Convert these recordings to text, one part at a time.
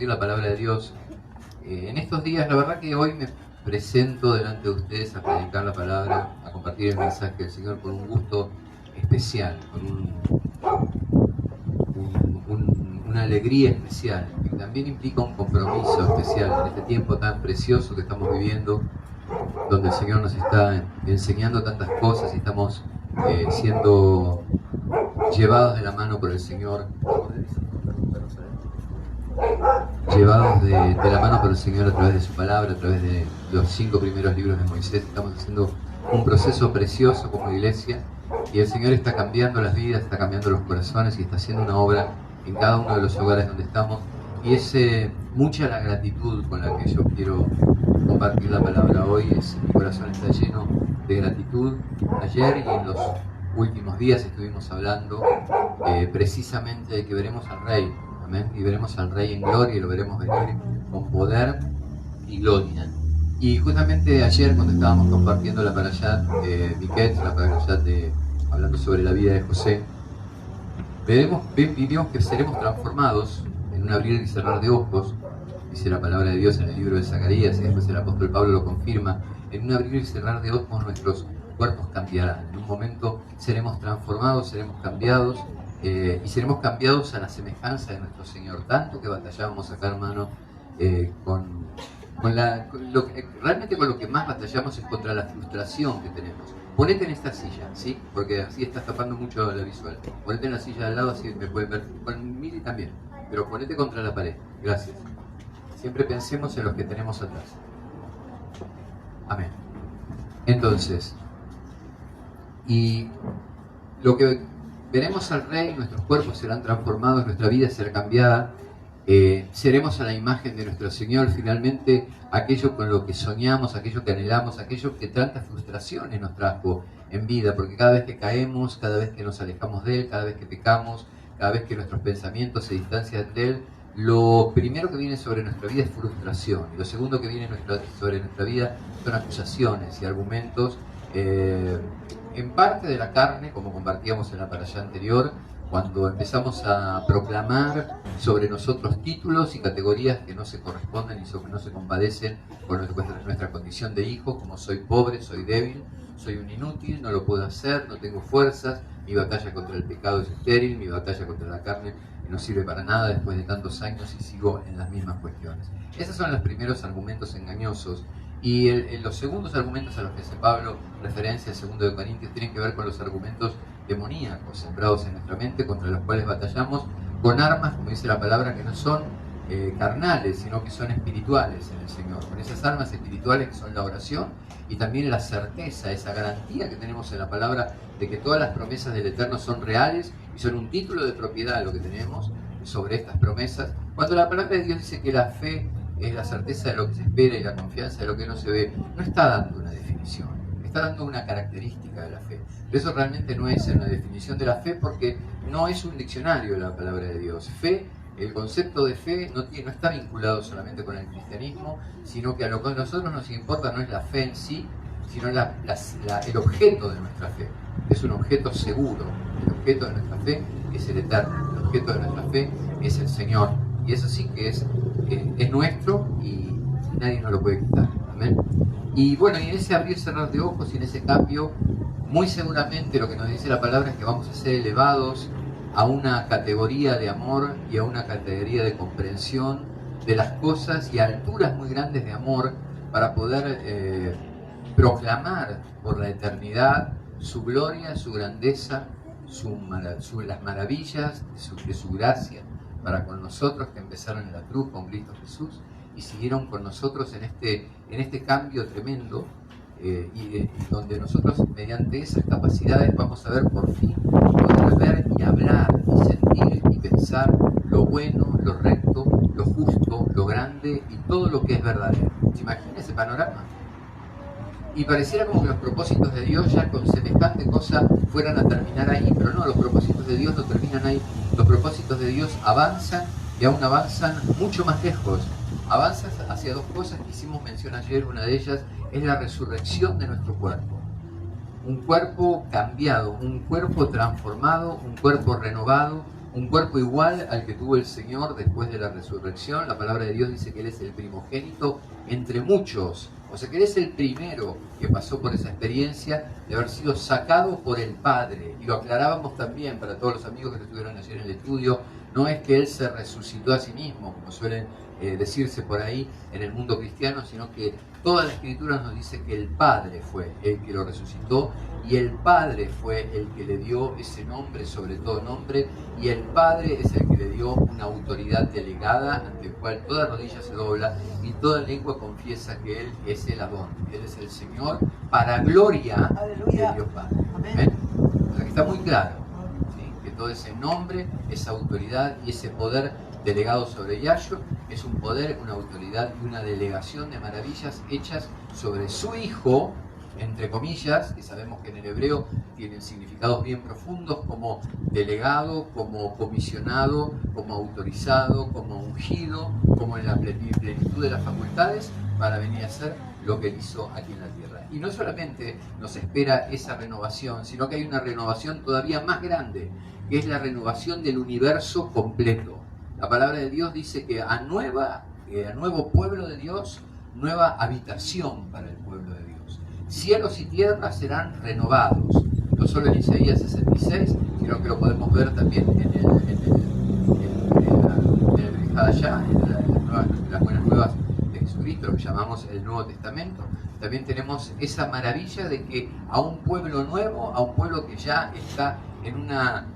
compartir la palabra de Dios. En estos días, la verdad que hoy me presento delante de ustedes a predicar la palabra, a compartir el mensaje del Señor con un gusto especial, con una alegría especial, que también implica un compromiso especial en este tiempo tan precioso que estamos viviendo, donde el Señor nos está enseñando tantas cosas y estamos siendo llevados de la mano por el Señor, llevados de la mano por el Señor a través de su palabra, a través de los 5 primeros libros de Moisés. Estamos haciendo un proceso precioso como iglesia y el Señor está cambiando las vidas, está cambiando los corazones y está haciendo una obra en cada uno de los hogares donde estamos, y es mucha la gratitud con la que yo quiero compartir la palabra hoy. Mi corazón está lleno de gratitud. Ayer y en los últimos días estuvimos hablando precisamente de que veremos al Rey, amén, y veremos al Rey en gloria y lo veremos venir con poder y gloria. Y justamente ayer, cuando estábamos compartiendo la parashat de Miquet, la parashat hablando sobre la vida de José, vimos que seremos transformados en un abrir y cerrar de ojos, dice la palabra de Dios en el libro de Zacarías, y después el apóstol Pablo lo confirma. En un abrir y cerrar de ojos nuestros cuerpos cambiarán. En un momento seremos transformados, seremos cambiados, y seremos cambiados a la semejanza de nuestro Señor. Tanto que batallábamos acá, hermano, realmente con lo que más batallamos es contra la frustración que tenemos. Ponete en esta silla, ¿sí? Porque así está tapando mucho la visual. Ponete en la silla de al lado, así me pueden ver. Con Mili también, pero ponete contra la pared. Gracias. Siempre pensemos en los que tenemos atrás. Amén. Entonces, y lo que veremos al Rey, nuestros cuerpos serán transformados, nuestra vida será cambiada, seremos a la imagen de nuestro Señor. Finalmente, aquello con lo que soñamos, aquello que anhelamos, aquello que tantas frustraciones nos trajo en vida, porque cada vez que caemos, cada vez que nos alejamos de Él, cada vez que pecamos, cada vez que nuestros pensamientos se distancian de Él, lo primero que viene sobre nuestra vida es frustración, y lo segundo que viene sobre nuestra vida son acusaciones y argumentos, en parte de la carne, como compartíamos en la parashá anterior, cuando empezamos a proclamar sobre nosotros títulos y categorías que no se corresponden y que no se compadecen con nuestra condición de hijo, como soy pobre, soy débil, soy un inútil, no lo puedo hacer, no tengo fuerzas, mi batalla contra el pecado es estéril, mi batalla contra la carne no sirve para nada después de tantos años y sigo en las mismas cuestiones. Esos son los primeros argumentos engañosos. Y los segundos argumentos a los que hace Pablo referencia, el 2 de Corintios, tienen que ver con los argumentos demoníacos sembrados en nuestra mente, contra los cuales batallamos con armas, como dice la palabra, que no son carnales, sino que son espirituales en el Señor. Con esas armas espirituales que son la oración y también la certeza, esa garantía que tenemos en la palabra de que todas las promesas del Eterno son reales y son un título de propiedad lo que tenemos sobre estas promesas. Cuando la palabra de Dios dice que la fe es la certeza de lo que se espera y la confianza de lo que no se ve, no está dando una definición, está dando una característica de la fe. Pero eso realmente no es una definición de la fe, porque no es un diccionario la palabra de Dios. Fe, el concepto de fe no está vinculado solamente con el cristianismo, sino que a lo que a nosotros nos importa no es la fe en sí, sino el objeto de nuestra fe. Es un objeto seguro. El objeto de nuestra fe es el Eterno, el objeto de nuestra fe es el Señor. Y eso sí que es nuestro y nadie nos lo puede quitar. Amén. Y bueno, y en ese abrir y cerrar de ojos y en ese cambio, muy seguramente lo que nos dice la palabra es que vamos a ser elevados a una categoría de amor y a una categoría de comprensión de las cosas y a alturas muy grandes de amor para poder proclamar por la eternidad su gloria, su grandeza, las maravillas de su gracia para con nosotros, que empezaron en la cruz con Cristo Jesús y siguieron con nosotros en este cambio tremendo, y donde nosotros mediante esas capacidades vamos a ver por fin, poder ver y hablar y sentir y pensar lo bueno, lo recto, lo justo, lo grande y todo lo que es verdadero. ¿Se imagina ese panorama? Y pareciera como que los propósitos de Dios ya con semejante cosa fueran a terminar ahí, pero no, los propósitos de Dios no terminan ahí. Los propósitos de Dios avanzan y aún avanzan mucho más lejos. Avanzan hacia dos cosas que hicimos mención ayer. Una de ellas es la resurrección de nuestro cuerpo. Un cuerpo cambiado, un cuerpo transformado, un cuerpo renovado, un cuerpo igual al que tuvo el Señor después de la resurrección. La palabra de Dios dice que Él es el primogénito entre muchos. O sea que Él es el primero que pasó por esa experiencia de haber sido sacado por el Padre. Y lo aclarábamos también para todos los amigos que estuvieron ayer en el estudio. No es que Él se resucitó a sí mismo, como suelen decirse por ahí en el mundo cristiano, sino que toda la Escritura nos dice que el Padre fue el que lo resucitó, y el Padre fue el que le dio ese nombre sobre todo nombre, y el Padre es el que le dio una autoridad delegada ante el cual toda rodilla se dobla y toda lengua confiesa que Él es el Adón, Él es el Señor, para gloria de Dios Padre. ¿Ven? O sea que está muy claro, ¿sí? Que todo ese nombre, esa autoridad y ese poder delegado sobre Yahshua es un poder, una autoridad y una delegación de maravillas hechas sobre su Hijo, entre comillas, que sabemos que en el hebreo tienen significados bien profundos, como delegado, como comisionado, como autorizado, como ungido, como en la plenitud de las facultades, para venir a hacer lo que Él hizo aquí en la tierra. Y no solamente nos espera esa renovación, sino que hay una renovación todavía más grande, que es la renovación del universo completo. La palabra de Dios dice que a nuevo pueblo de Dios, nueva habitación para el pueblo de Dios. Cielos y tierras serán renovados, no solo en Isaías 66, sino que lo podemos ver también en el Hadashah, en las buenas nuevas de Jesucristo, lo que llamamos el Nuevo Testamento. También tenemos esa maravilla de que a un pueblo nuevo, a un pueblo que ya está en una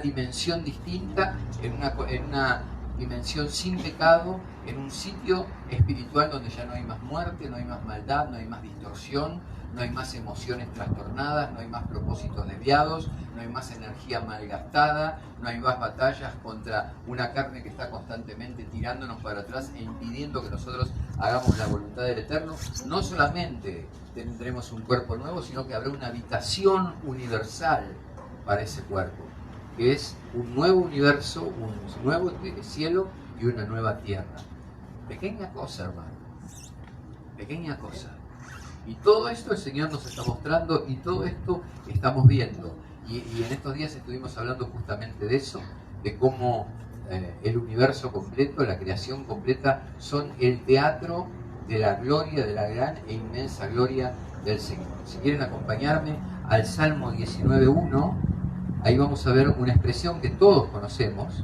dimensión distinta, en una dimensión sin pecado, en un sitio espiritual donde ya no hay más muerte, no hay más maldad, no hay más distorsión, no hay más emociones trastornadas, no hay más propósitos desviados, no hay más energía malgastada, no hay más batallas contra una carne que está constantemente tirándonos para atrás e impidiendo que nosotros hagamos la voluntad del Eterno. No solamente tendremos un cuerpo nuevo, sino que habrá una habitación universal para ese cuerpo, que es un nuevo universo, un nuevo cielo y una nueva tierra. Pequeña cosa, hermano, pequeña cosa. Y todo esto el Señor nos está mostrando y todo esto estamos viendo. Y en estos días estuvimos hablando justamente de eso, de cómo el universo completo, la creación completa, son el teatro de la gloria, de la gran e inmensa gloria del Señor. Si quieren acompañarme al Salmo 19.1, ahí vamos a ver una expresión que todos conocemos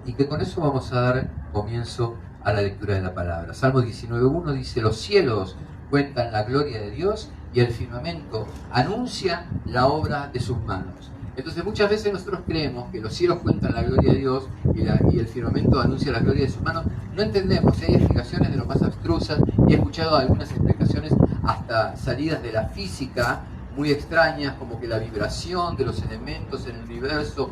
y que con eso vamos a dar comienzo a la lectura de la palabra. Salmo 19.1 dice: los cielos cuentan la gloria de Dios y el firmamento anuncia la obra de sus manos. Entonces muchas veces nosotros creemos que los cielos cuentan la gloria de Dios y el firmamento anuncia la gloria de sus manos. No entendemos, hay explicaciones de lo más abstrusas y he escuchado algunas explicaciones hasta salidas de la física muy extrañas, como que la vibración de los elementos en el universo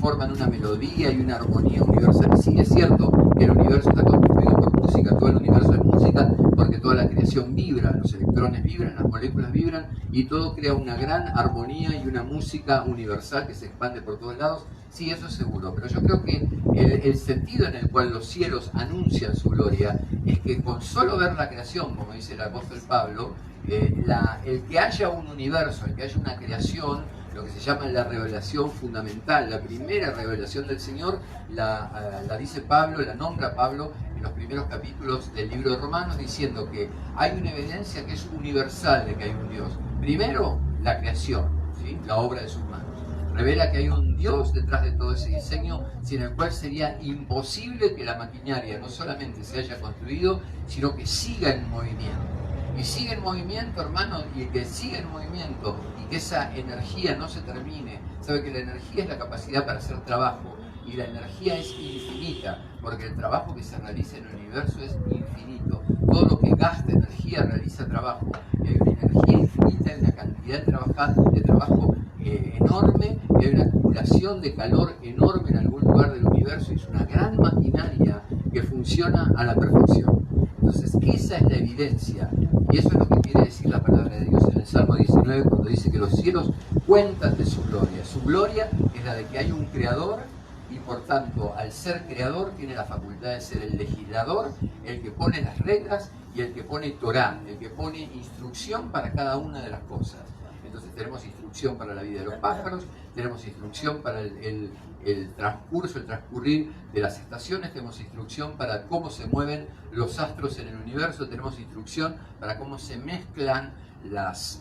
forman una melodía y una armonía universal. Y sí, es cierto que el universo está constituido por música, todo el universo es música, porque toda la creación vibra, los electrones vibran, las moléculas vibran, y todo crea una gran armonía y una música universal que se expande por todos lados. Sí, eso es seguro, pero yo creo que el sentido en el cual los cielos anuncian su gloria es que con solo ver la creación, como dice el apóstol Pablo, el que haya un universo, el que haya una creación, lo que se llama la revelación fundamental, la primera revelación del Señor, la dice Pablo, la nombra Pablo en los primeros capítulos del libro de Romanos, diciendo que hay una evidencia que es universal de que hay un Dios. Primero, la creación, ¿sí? La obra de sus manos. Revela que hay un Dios detrás de todo ese diseño, sin el cual sería imposible que la maquinaria no solamente se haya construido, sino que siga en movimiento. Y sigue en movimiento, hermano, y que siga en movimiento y que esa energía no se termine. Sabe que la energía es la capacidad para hacer trabajo y la energía es infinita, porque el trabajo que se realiza en el universo es infinito. Todo lo que gasta energía realiza trabajo. Y hay una energía infinita, hay una cantidad de trabajo enorme, y hay una acumulación de calor enorme en algún lugar del universo, y es una gran maquinaria que funciona a la perfección. Entonces esa es la evidencia, y eso es lo que quiere decir la palabra de Dios en el Salmo 19 cuando dice que los cielos cuentan de su gloria. Su gloria es la de que hay un creador, y por tanto al ser creador tiene la facultad de ser el legislador, el que pone las reglas y el que pone Torah, el que pone instrucción para cada una de las cosas. Entonces tenemos instrucción para la vida de los pájaros, tenemos instrucción para el transcurrir de las estaciones, tenemos instrucción para cómo se mueven los astros en el universo, tenemos instrucción para cómo se mezclan las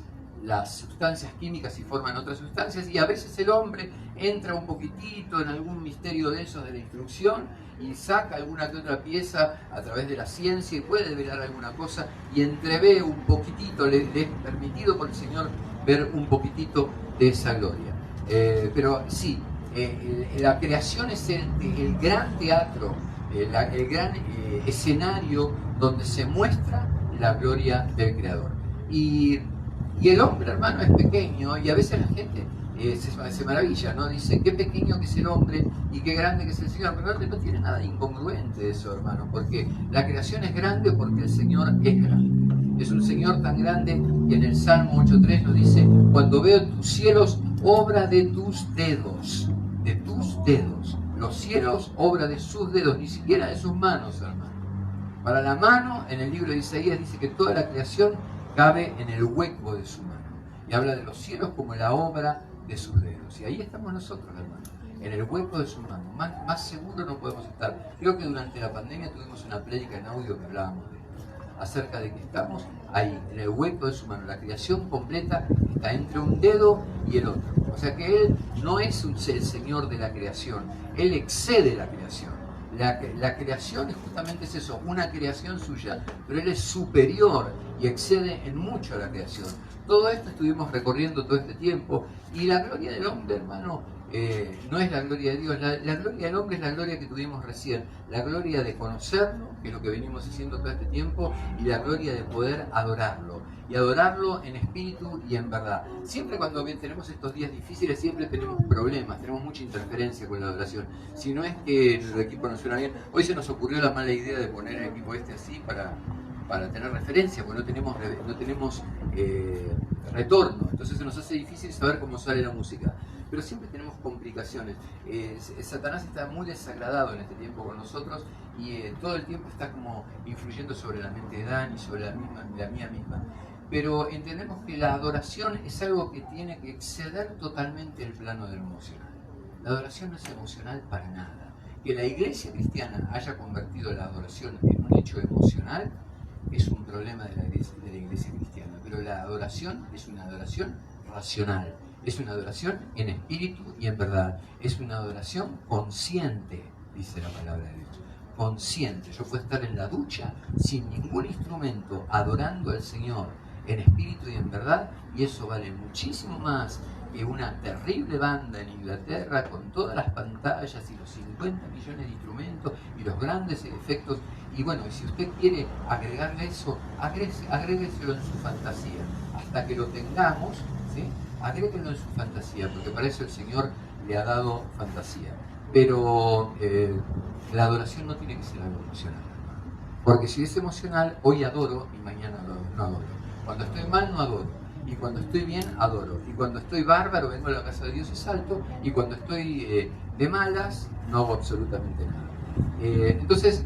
sustancias químicas y forman otras sustancias, y a veces el hombre entra un poquitito en algún misterio de esos de la instrucción y saca alguna que otra pieza a través de la ciencia y puede develar alguna cosa y entrevé un poquitito, le es permitido por el Señor ver un poquitito de esa gloria. Pero sí, la creación es el gran teatro, el gran escenario donde se muestra la gloria del Creador. Y el hombre, hermano, es pequeño, y a veces la gente se maravilla, ¿no? Dice, qué pequeño que es el hombre y qué grande que es el Señor. Pero no tiene nada incongruente eso, hermano, porque la creación es grande porque el Señor es grande. Es un Señor tan grande que en el Salmo 8.3 nos dice, cuando veo tus cielos, obra de tus dedos, de tus dedos. Los cielos, obra de sus dedos, ni siquiera de sus manos, hermano. Para la mano, en el libro de Isaías dice que toda la creación cabe en el hueco de su mano. Y habla de los cielos como la obra de sus dedos. Y ahí estamos nosotros, hermano, en el hueco de su mano. Más seguro no podemos estar. Creo que durante la pandemia tuvimos una prédica en audio que hablábamos de esto, acerca de que estamos ahí, en el hueco de su mano. La creación completa está entre un dedo y el otro. O sea que Él no es el Señor de la creación, Él excede la creación. La creación justamente es eso, una creación suya, pero Él es superior y excede en mucho a la creación. Todo esto estuvimos recorriendo todo este tiempo, y la gloria del hombre, hermano, no es la gloria de Dios. La gloria del hombre es la gloria que tuvimos recién, la gloria de conocerlo, que es lo que venimos haciendo todo este tiempo, y la gloria de poder adorarlo, y adorarlo en espíritu y en verdad. Siempre cuando tenemos estos días difíciles, siempre tenemos problemas, tenemos mucha interferencia con la adoración. Si no es que el equipo no suena bien, hoy se nos ocurrió la mala idea de poner el equipo así para tener referencia, porque no tenemos retorno, entonces se nos hace difícil saber cómo sale la música. Pero siempre tenemos complicaciones. Satanás está muy desagradado en este tiempo con nosotros, y todo el tiempo está como influyendo sobre la mente de Dani, sobre la mía misma. Pero entendemos que la adoración es algo que tiene que exceder totalmente el plano del emocional. La adoración no es emocional para nada. Que la iglesia cristiana haya convertido la adoración en un hecho emocional es un problema de la iglesia cristiana. Pero la adoración es una adoración racional. Es una adoración en espíritu y en verdad. Es una adoración consciente, dice la palabra de Dios. Consciente. Yo puedo estar en la ducha sin ningún instrumento, adorando al Señor en espíritu y en verdad, y eso vale muchísimo más que una terrible banda en Inglaterra con todas las pantallas y los 50 millones de instrumentos y los grandes efectos. Y bueno, si usted quiere agregarle eso, agrégueselo en su fantasía. Hasta que lo tengamos, ¿sí? Agréguenlo en su fantasía, porque para eso el Señor le ha dado fantasía. Pero la adoración no tiene que ser algo emocional. Porque si es emocional, hoy adoro y mañana no adoro. Cuando estoy mal, no adoro. Y cuando estoy bien, adoro. Y cuando estoy bárbaro, vengo a la casa de Dios y salto. Y cuando estoy de malas, no hago absolutamente nada. Entonces,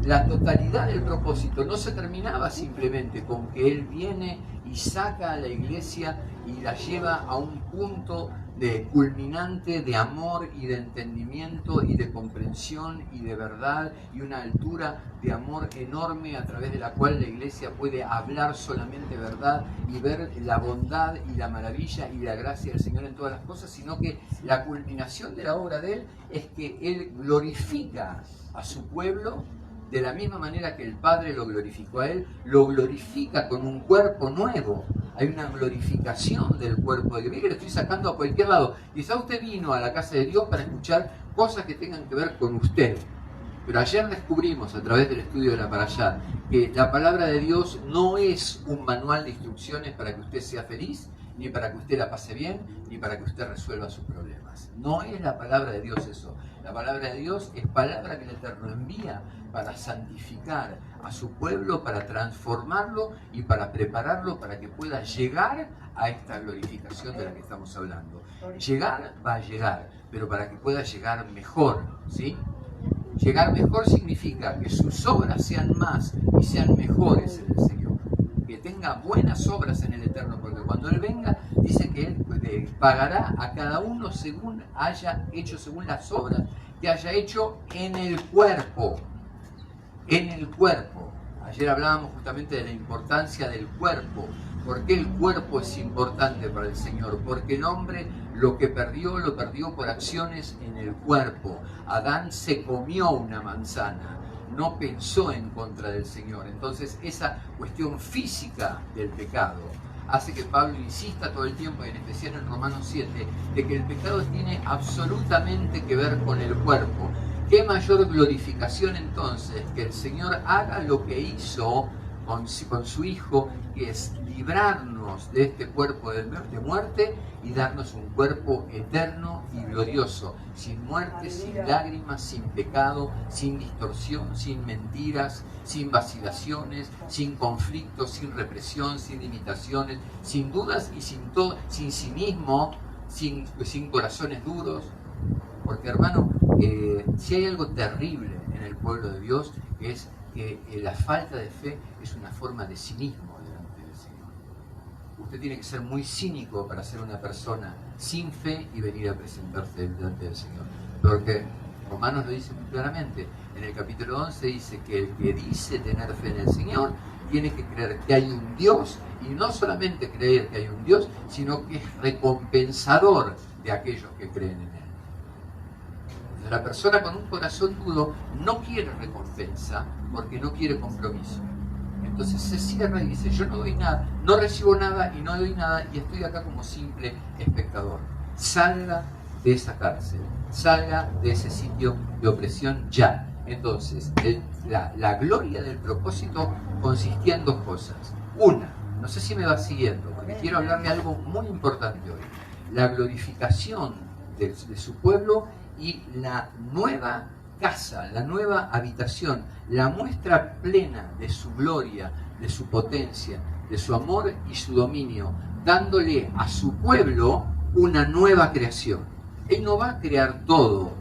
la totalidad del propósito no se terminaba simplemente con que Él viene y saca a la iglesia y la lleva a un punto de culminante de amor y de entendimiento y de comprensión y de verdad, y una altura de amor enorme a través de la cual la iglesia puede hablar solamente verdad y ver la bondad y la maravilla y la gracia del Señor en todas las cosas, sino que la culminación de la obra de Él es que Él glorifica a su pueblo de la misma manera que el Padre lo glorificó a Él, lo glorifica con un cuerpo nuevo. Hay una glorificación del cuerpo de Cristo. Mire que lo estoy sacando a cualquier lado. Quizá usted vino a la casa de Dios para escuchar cosas que tengan que ver con usted. Pero ayer descubrimos a través del estudio de la Parashá que la palabra de Dios no es un manual de instrucciones para que usted sea feliz, ni para que usted la pase bien, ni para que usted resuelva sus problemas. No es la palabra de Dios eso. La palabra de Dios es palabra que el Eterno envía para santificar a su pueblo, para transformarlo y para prepararlo para que pueda llegar a esta glorificación de la que estamos hablando. Llegar va a llegar, pero para que pueda llegar mejor, ¿sí? Llegar mejor significa que sus obras sean más y sean mejores en el Señor. Que que tenga buenas obras en el Eterno, porque cuando Él venga, dice que Él pagará a cada uno según haya hecho, según las obras que haya hecho en el cuerpo. En el cuerpo. Ayer hablábamos justamente de la importancia del cuerpo. ¿Por qué el cuerpo es importante para el Señor? Porque el hombre lo perdió por acciones en el cuerpo. Adán se comió una manzana, no pensó en contra del Señor. Entonces esa cuestión física del pecado hace que Pablo insista todo el tiempo, y en especial en Romanos 7, de que el pecado tiene absolutamente que ver con el cuerpo. ¿Qué mayor glorificación entonces que el Señor haga lo que hizo con su Hijo, que es librarnos de este cuerpo de muerte y darnos un cuerpo eterno y glorioso, sin muerte, sin lágrimas, sin pecado, sin distorsión, sin mentiras, sin vacilaciones, sin conflictos, sin represión, sin limitaciones, sin dudas y sin cinismo, sin corazones duros? Porque, hermano, si hay algo terrible en el pueblo de Dios, es que la falta de fe es una forma de cinismo delante del Señor. Usted tiene que ser muy cínico para ser una persona sin fe y venir a presentarse delante del Señor. Porque Romanos lo dice muy claramente. En el capítulo 11 dice que el que dice tener fe en el Señor tiene que creer que hay un Dios, y no solamente creer que hay un Dios, sino que es recompensador de aquellos que creen en Él. La persona con un corazón duro no quiere recompensa porque no quiere compromiso. Entonces se cierra y dice: yo no doy nada, no recibo nada y no doy nada, y estoy acá como simple espectador. Salga de esa cárcel, salga de ese sitio de opresión ya. Entonces la gloria del propósito consistía en dos cosas. Una, no sé si me va siguiendo, porque quiero hablarle algo muy importante hoy: la glorificación de su pueblo y la nueva casa, la nueva habitación, la muestra plena de su gloria, de su potencia, de su amor y su dominio, dándole a su pueblo una nueva creación. Él no va a crear todo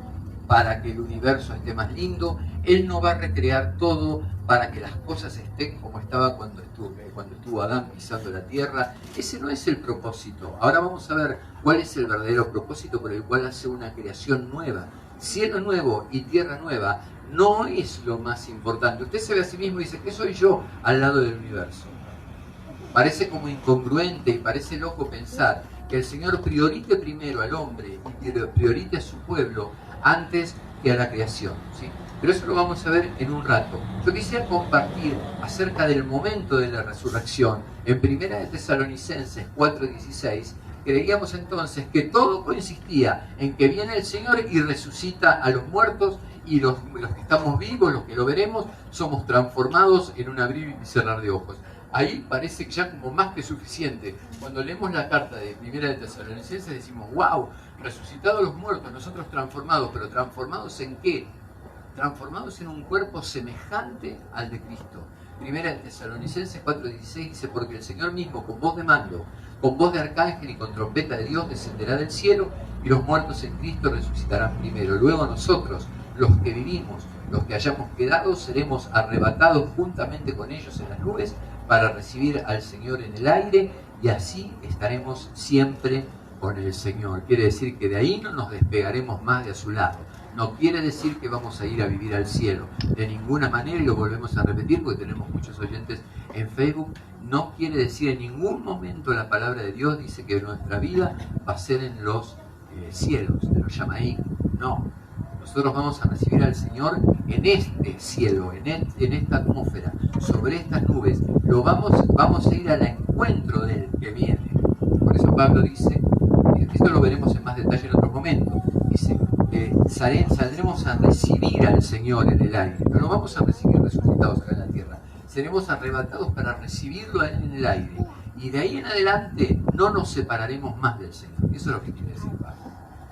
para que el universo esté más lindo, Él no va a recrear todo para que las cosas estén como estaba cuando estuvo Adán pisando la tierra. Ese no es el propósito. Ahora vamos a ver cuál es el verdadero propósito por el cual hace una creación nueva. Cielo nuevo y tierra nueva no es lo más importante. Usted se ve a sí mismo y dice: ¿qué soy yo al lado del universo? Parece como incongruente y parece loco pensar que el Señor priorite primero al hombre y priorite a su pueblo antes que a la creación, ¿sí? Pero eso lo vamos a ver en un rato. Yo quisiera compartir acerca del momento de la resurrección. En 1 Tesalonicenses 4:16 creíamos entonces que todo consistía en que viene el Señor y resucita a los muertos, y los que estamos vivos, los que lo veremos, somos transformados en un abrir y cerrar de ojos. Ahí parece que ya como más que suficiente. Cuando leemos la carta de 1 Tesalonicenses decimos: wow, resucitados los muertos, nosotros transformados. ¿Pero transformados en qué? Transformados en un cuerpo semejante al de Cristo. 1 Tesalonicenses 4:16 dice: porque el Señor mismo, con voz de mando, con voz de arcángel y con trompeta de Dios, descenderá del cielo, y los muertos en Cristo resucitarán primero. Luego nosotros, los que vivimos, los que hayamos quedado, seremos arrebatados juntamente con ellos en las nubes para recibir al Señor en el aire, y así estaremos siempre con el Señor. Quiere decir que de ahí no nos despegaremos más de a su lado. No quiere decir que vamos a ir a vivir al cielo, de ninguna manera, y lo volvemos a repetir porque tenemos muchos oyentes en Facebook. No quiere decir en ningún momento la palabra de Dios dice que nuestra vida va a ser en los cielos, de los Yamaí. No, nosotros vamos a recibir al Señor en este cielo, en esta atmósfera, sobre estas nubes. Vamos a ir al encuentro del que viene. Por eso Pablo dice, esto lo veremos en más detalle en otro momento, dice: saldremos a recibir al Señor en el aire. No lo vamos a recibir resucitados acá en la tierra. Seremos arrebatados para recibirlo a Él en el aire. Y de ahí en adelante no nos separaremos más del Señor. Eso es lo que quiere decir Pablo.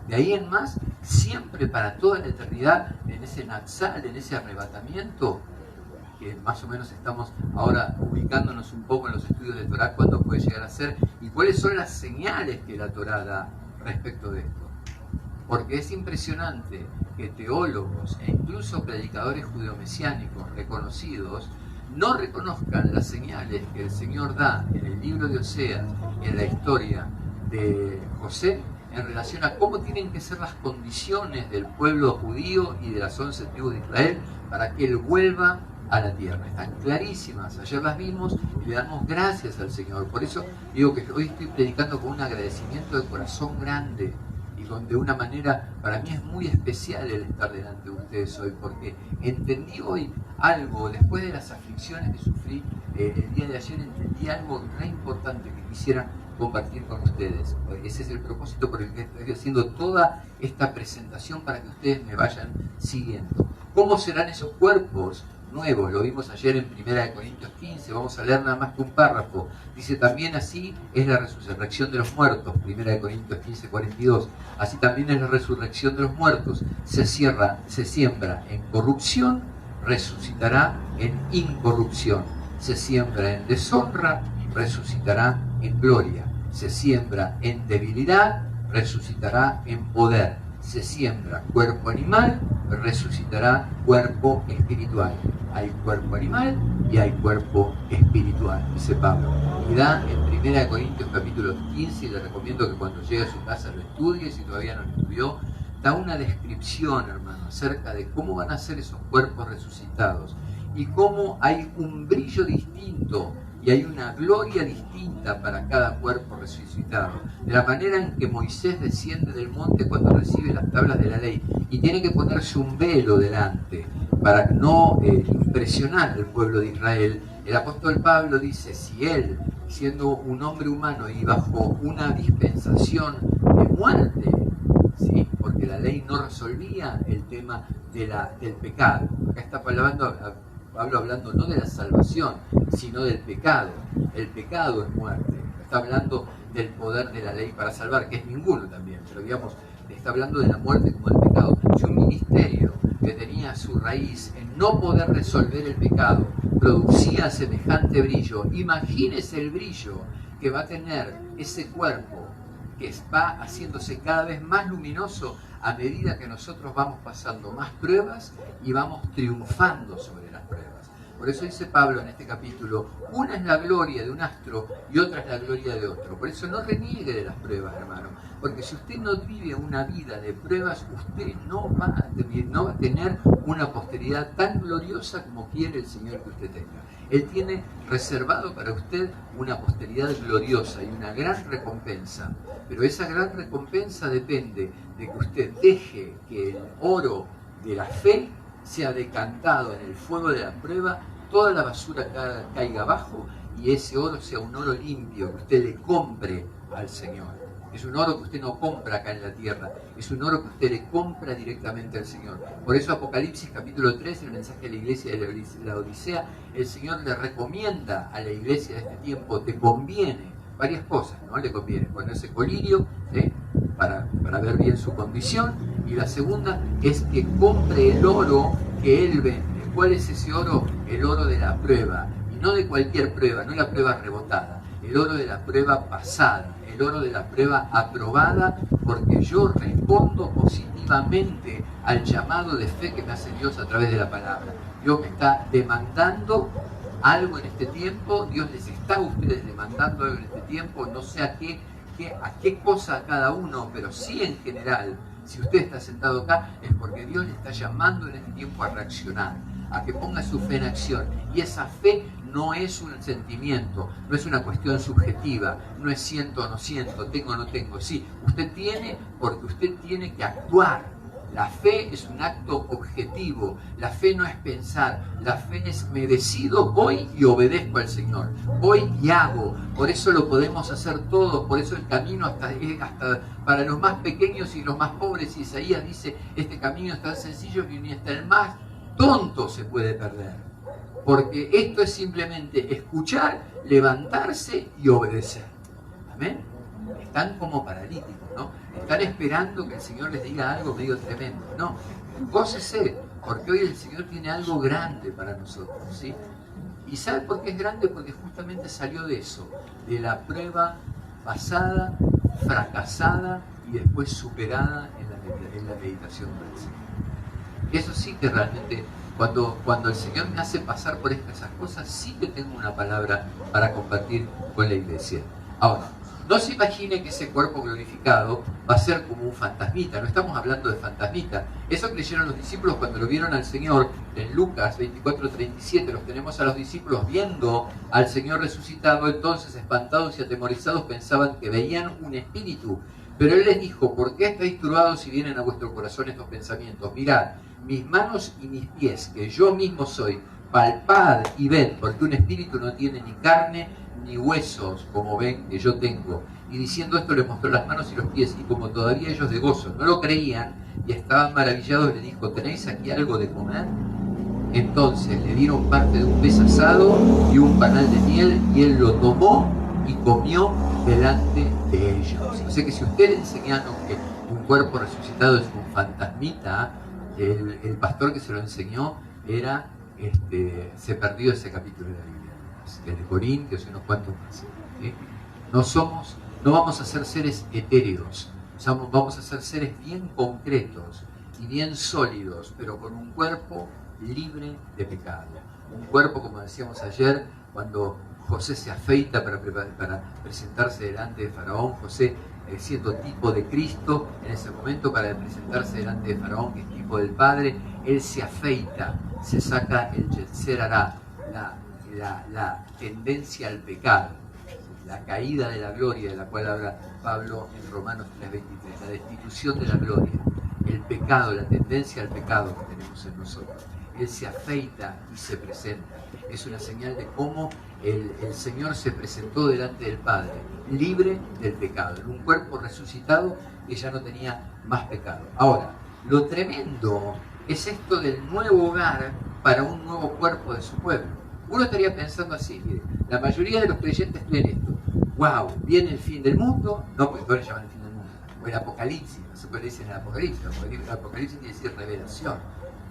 De ahí en más, siempre para toda la eternidad, en ese natsal, en ese arrebatamiento, que más o menos estamos ahora ubicándonos un poco en los estudios de Torah, cuándo puede llegar a ser y cuáles son las señales que la Torah da respecto de esto. Porque es impresionante que teólogos e incluso predicadores judeomesiánicos reconocidos no reconozcan las señales que el Señor da en el libro de Oseas, en la historia de José, en relación a cómo tienen que ser las condiciones del pueblo judío y de las 11 tribus de Israel para que Él vuelva a la tierra. Están clarísimas, ayer las vimos y le damos gracias al Señor. Por eso digo que hoy estoy predicando con un agradecimiento de corazón grande y de una manera, para mí es muy especial el estar delante de ustedes hoy, porque entendí hoy algo, después de las aflicciones que sufrí el día de ayer, entendí algo re importante que quisiera compartir con ustedes. Ese es el propósito por el que estoy haciendo toda esta presentación, para que ustedes me vayan siguiendo. ¿Cómo serán esos cuerpos nuevos? Lo vimos ayer en 1 Corintios 15, vamos a leer nada más que un párrafo. Dice: también así es la resurrección de los muertos, 1 Corintios 15, 42. Así también es la resurrección de los muertos. Se siembra en corrupción, resucitará en incorrupción. Se siembra en deshonra, resucitará en gloria. Se siembra en debilidad, resucitará en poder. Se siembra cuerpo animal, resucitará cuerpo espiritual. Hay cuerpo animal y hay cuerpo espiritual, dice Pablo. Y da en 1 Corintios capítulo 15, y le recomiendo que cuando llegue a su casa lo estudie, si todavía no lo estudió, da una descripción, hermano, acerca de cómo van a ser esos cuerpos resucitados y cómo hay un brillo distinto y hay una gloria distinta para cada cuerpo resucitado. De la manera en que Moisés desciende del monte cuando recibe las tablas de la ley y tiene que ponerse un velo delante para no impresionar al pueblo de Israel, el apóstol Pablo dice: si él, siendo un hombre humano y bajo una dispensación de muerte, ¿sí?, porque la ley no resolvía el tema del pecado. Acá está Pablo hablando no de la salvación, sino del pecado. El pecado es muerte. Está hablando del poder de la ley para salvar, que es ninguno también, pero digamos, está hablando de la muerte como el pecado. Si un ministerio que tenía su raíz en no poder resolver el pecado producía semejante brillo, imagínese el brillo que va a tener ese cuerpo que va haciéndose cada vez más luminoso a medida que nosotros vamos pasando más pruebas y vamos triunfando sobre las pruebas. Por eso dice Pablo en este capítulo: una es la gloria de un astro y otra es la gloria de otro. Por eso no reniegue de las pruebas, hermano, porque si usted no vive una vida de pruebas, usted no va a tener una posteridad tan gloriosa como quiere el Señor que usted tenga. Él tiene reservado para usted una posteridad gloriosa y una gran recompensa, pero esa gran recompensa depende de que usted deje que el oro de la fe sea decantado en el fuego de la prueba, toda la basura caiga abajo y ese oro sea un oro limpio que usted le compre al Señor. Es un oro que usted no compra acá en la tierra, es un oro que usted le compra directamente al Señor. Por eso Apocalipsis capítulo 3, el mensaje de la iglesia de la Odisea, el Señor le recomienda a la iglesia de este tiempo: te conviene varias cosas, ¿no? Le conviene ponerse colirio, ¿sí?, para ver bien su condición, y la segunda es que compre el oro que Él vende. ¿Cuál es ese oro? El oro de la prueba, y no de cualquier prueba, no la prueba rebotada, el oro de la prueba pasada, el oro de la prueba aprobada, porque yo respondo positivamente al llamado de fe que me hace Dios a través de la palabra. Dios me está demandando algo en este tiempo, Dios les está a ustedes demandando algo en este tiempo, no sé a qué cosa a cada uno, pero sí en general. Si usted está sentado acá es porque Dios le está llamando en este tiempo a reaccionar, a que ponga su fe en acción. Y esa fe no es un sentimiento, no es una cuestión subjetiva, no es siento o no siento, tengo o no tengo. Sí, usted tiene porque usted tiene que actuar. La fe es un acto objetivo, la fe no es pensar, la fe es: me decido, voy y obedezco al Señor, voy y hago. Por eso lo podemos hacer todos, por eso el camino hasta para los más pequeños y los más pobres. Isaías dice: este camino es tan sencillo que ni hasta el más tonto se puede perder. Porque esto es simplemente escuchar, levantarse y obedecer. Amén. Están como paralíticos, ¿no? Están esperando que el Señor les diga algo medio tremendo. No, gócese, porque hoy el Señor tiene algo grande para nosotros, ¿sí? ¿Y sabe por qué es grande? Porque justamente salió de eso, de la prueba pasada, fracasada y después superada en la meditación del Señor. Eso sí que realmente Cuando el Señor me hace pasar por esas cosas, sí que tengo una palabra para compartir con la iglesia. Ahora, no se imagine que ese cuerpo glorificado va a ser como un fantasmita. No estamos hablando de fantasmita. Eso creyeron los discípulos cuando lo vieron al Señor en Lucas 24:37. Los tenemos a los discípulos viendo al Señor resucitado. Entonces, espantados y atemorizados, pensaban que veían un espíritu. Pero Él les dijo: ¿por qué estáis turbados si vienen a vuestro corazón estos pensamientos? Mirad, mis manos y mis pies, que yo mismo soy. Palpad y ved, porque un espíritu no tiene ni carne ni huesos, como ven que yo tengo. Y diciendo esto les mostró las manos y los pies, y como todavía ellos de gozo no lo creían y estaban maravillados, le dijo: ¿tenéis aquí algo de comer? Entonces le dieron parte de un pez asado y un panal de miel, y él lo tomó y comió delante de ellos. O sea que si ustedes enseñaron que un cuerpo resucitado es un fantasmita, el pastor que se lo enseñó era se perdió ese capítulo de la Biblia. El de Corintios y unos cuantos más. ¿Sí? No vamos a ser seres etéreos, vamos a ser seres bien concretos y bien sólidos, pero con un cuerpo libre de pecado. Un cuerpo, como decíamos ayer, cuando José se afeita para presentarse delante de Faraón, José siendo tipo de Cristo, en ese momento para presentarse delante de Faraón, que es tipo del Padre, él se afeita, se saca el yetzer hará, la tendencia al pecado, la caída de la gloria de la cual habla Pablo en Romanos 3:23, la destitución de la gloria, el pecado, la tendencia al pecado que tenemos en nosotros. Él se afeita y se presenta. Es una señal de cómo el Señor se presentó delante del Padre, libre del pecado, en un cuerpo resucitado que ya no tenía más pecado. Ahora, lo tremendo es esto del nuevo hogar para un nuevo cuerpo de su pueblo. Uno estaría pensando así: mire, la mayoría de los creyentes creen esto. ¡Wow! ¿Viene el fin del mundo? No, porque todos le llaman el fin del mundo. O el apocalipsis, no se puede decir en el apocalipsis. El apocalipsis quiere decir revelación.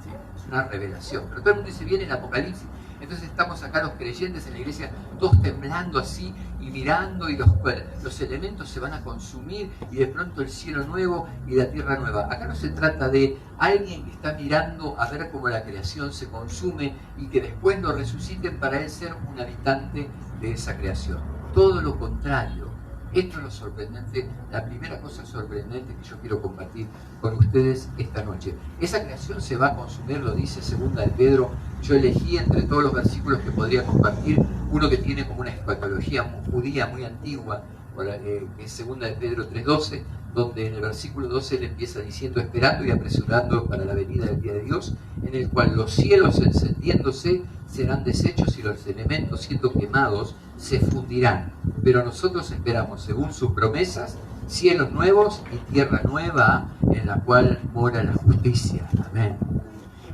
¿Sí? Es una revelación. Pero todo el mundo dice: viene el apocalipsis. Entonces estamos acá los creyentes en la iglesia, todos temblando así y mirando, y los elementos se van a consumir, y de pronto el cielo nuevo y la tierra nueva. Acá no se trata de alguien que está mirando a ver cómo la creación se consume y que después lo resuciten para él ser un habitante de esa creación. Todo lo contrario. Esto es lo sorprendente, la primera cosa sorprendente que yo quiero compartir con ustedes esta noche. Esa creación se va a consumir, lo dice segunda de Pedro. Yo elegí entre todos los versículos que podría compartir uno que tiene como una escatología judía muy antigua, que es segunda de Pedro 3:12, donde en el versículo 12 él empieza diciendo: esperando y apresurando para la venida del día de Dios, en el cual los cielos encendiéndose serán deshechos y los elementos siendo quemados se fundirán. Pero nosotros esperamos, según sus promesas, cielos nuevos y tierra nueva en la cual mora la justicia. Amén.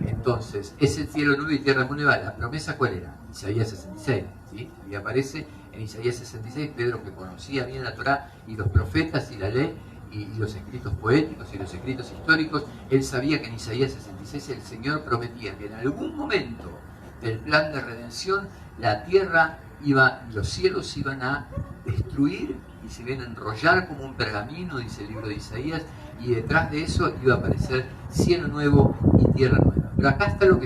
Entonces, ese cielo nuevo y tierra nueva, ¿la promesa cuál era? Isaías 66, ¿sí? Y aparece en Isaías 66, Pedro, que conocía bien la Torá y los profetas y la ley y los escritos poéticos y los escritos históricos, él sabía que en Isaías 66 el Señor prometía que en algún momento del plan de redención la tierra los cielos iban a destruir y se iban a enrollar como un pergamino, dice el libro de Isaías, y detrás de eso iba a aparecer cielo nuevo y tierra nueva. Pero acá está lo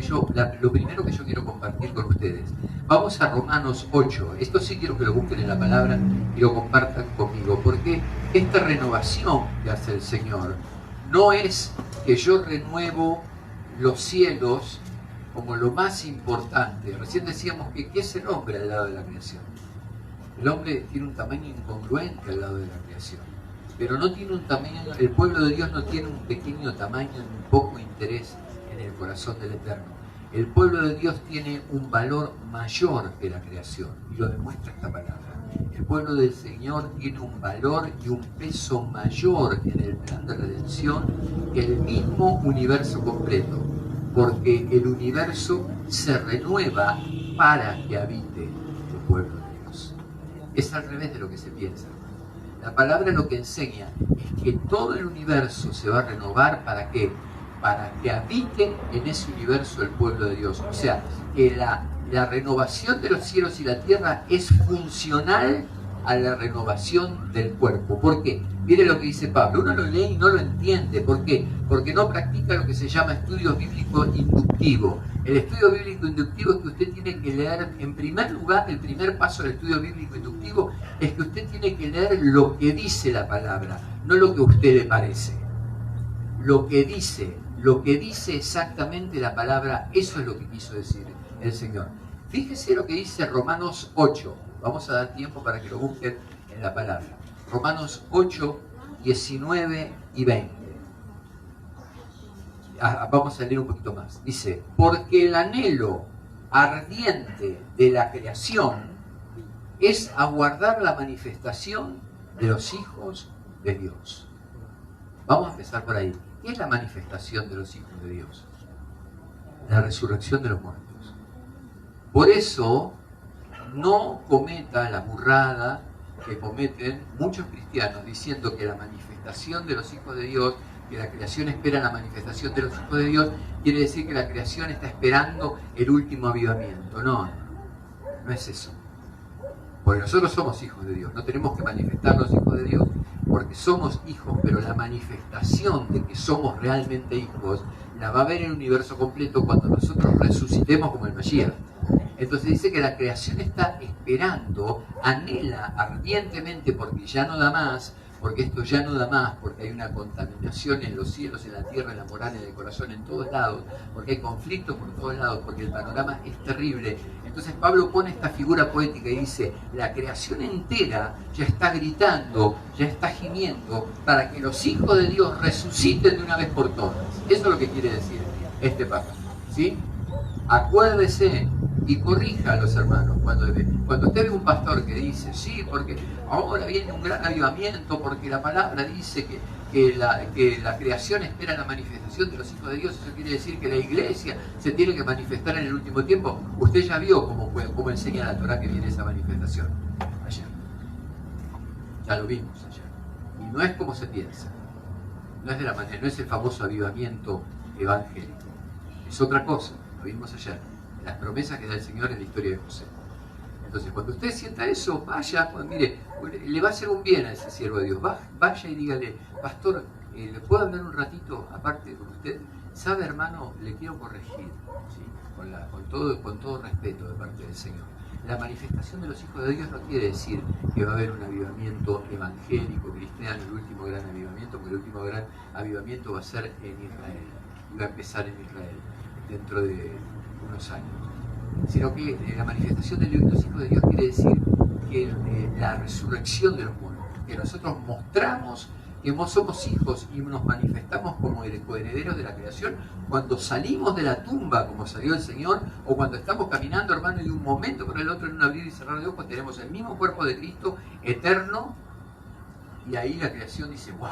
primero que yo quiero compartir con ustedes. Vamos a Romanos 8. Esto sí quiero que lo busquen en la palabra y lo compartan conmigo, porque esta renovación que hace el Señor no es que yo renuevo los cielos como lo más importante. Recién decíamos que ¿qué es el hombre al lado de la creación? El hombre tiene un tamaño incongruente al lado de la creación, pero no tiene un tamaño, el pueblo de Dios no tiene un pequeño tamaño ni un poco interés en el corazón del Eterno. El pueblo de Dios tiene un valor mayor que la creación, y lo demuestra esta palabra. El pueblo del Señor tiene un valor y un peso mayor en el plan de redención que el mismo universo completo, porque el universo se renueva para que habite el pueblo de Dios. Es al revés de lo que se piensa. La palabra lo que enseña es que todo el universo se va a renovar. ¿Para qué? Para que habite en ese universo el pueblo de Dios. O sea, que la renovación de los cielos y la tierra es funcional a la renovación del cuerpo. ¿Por qué? Mire lo que dice Pablo. Uno lo lee y no lo entiende. ¿Por qué? Porque no practica lo que se llama estudio bíblico inductivo. El estudio bíblico inductivo es que usted tiene que leer, en primer lugar, el primer paso del estudio bíblico inductivo es que usted tiene que leer lo que dice la palabra, no lo que a usted le parece. Lo que dice exactamente la palabra, eso es lo que quiso decir el Señor. Fíjese lo que dice Romanos 8, vamos a dar tiempo para que lo busquen en la palabra. Romanos 8, 19 y 20. Vamos a leer un poquito más. Dice, porque el anhelo ardiente de la creación es aguardar la manifestación de los hijos de Dios. Vamos a empezar por ahí. ¿Qué es la manifestación de los hijos de Dios? La resurrección de los muertos. Por eso, no cometa la burrada que cometen muchos cristianos diciendo que la manifestación de los hijos de Dios, que la creación espera la manifestación de los hijos de Dios, quiere decir que la creación está esperando el último avivamiento. No es eso. Porque nosotros somos hijos de Dios, no tenemos que manifestarnos hijos de Dios, porque somos hijos, pero la manifestación de que somos realmente hijos la va a ver el universo completo cuando nosotros resucitemos como el Mashiach. Entonces dice que la creación está esperando, anhela ardientemente porque ya no da más, porque esto ya no da más, porque hay una contaminación en los cielos, en la tierra, en la moral, en el corazón, en todos lados, porque hay conflictos por todos lados, porque el panorama es terrible. Entonces Pablo pone esta figura poética y dice, la creación entera ya está gritando, ya está gimiendo, para que los hijos de Dios resuciten de una vez por todas. Eso es lo que quiere decir este párrafo, ¿sí? Acuérdese y corrija a los hermanos. Cuando usted ve un pastor que dice, sí, porque ahora viene un gran avivamiento, porque la palabra dice que la creación espera la manifestación de los hijos de Dios, eso quiere decir que la iglesia se tiene que manifestar en el último tiempo. Usted ya vio cómo enseña la Torah que viene esa manifestación ayer. Ya lo vimos ayer. Y no es como se piensa. No es de la manera, no es el famoso avivamiento evangélico. Es otra cosa, lo vimos ayer. Las promesas que da el Señor en la historia de José. Entonces, cuando usted sienta eso, vaya, mire, le va a hacer un bien a ese siervo de Dios. Vaya y dígale, pastor, ¿le puedo hablar un ratito aparte con usted? ¿Sabe, hermano? Le quiero corregir, ¿sí? con todo respeto de parte del Señor. La manifestación de los hijos de Dios no quiere decir que va a haber un avivamiento evangélico, cristiano, el último gran avivamiento, porque el último gran avivamiento va a ser en Israel. Y va a empezar en Israel, dentro de unos años, sino que la manifestación de los hijos de Dios quiere decir que la resurrección de los muertos, que nosotros mostramos que somos hijos y nos manifestamos como coherederos de la creación cuando salimos de la tumba como salió el Señor, o cuando estamos caminando, hermano, y de un momento por el otro, en un abrir y cerrar de ojos tenemos el mismo cuerpo de Cristo eterno, y ahí la creación dice, wow,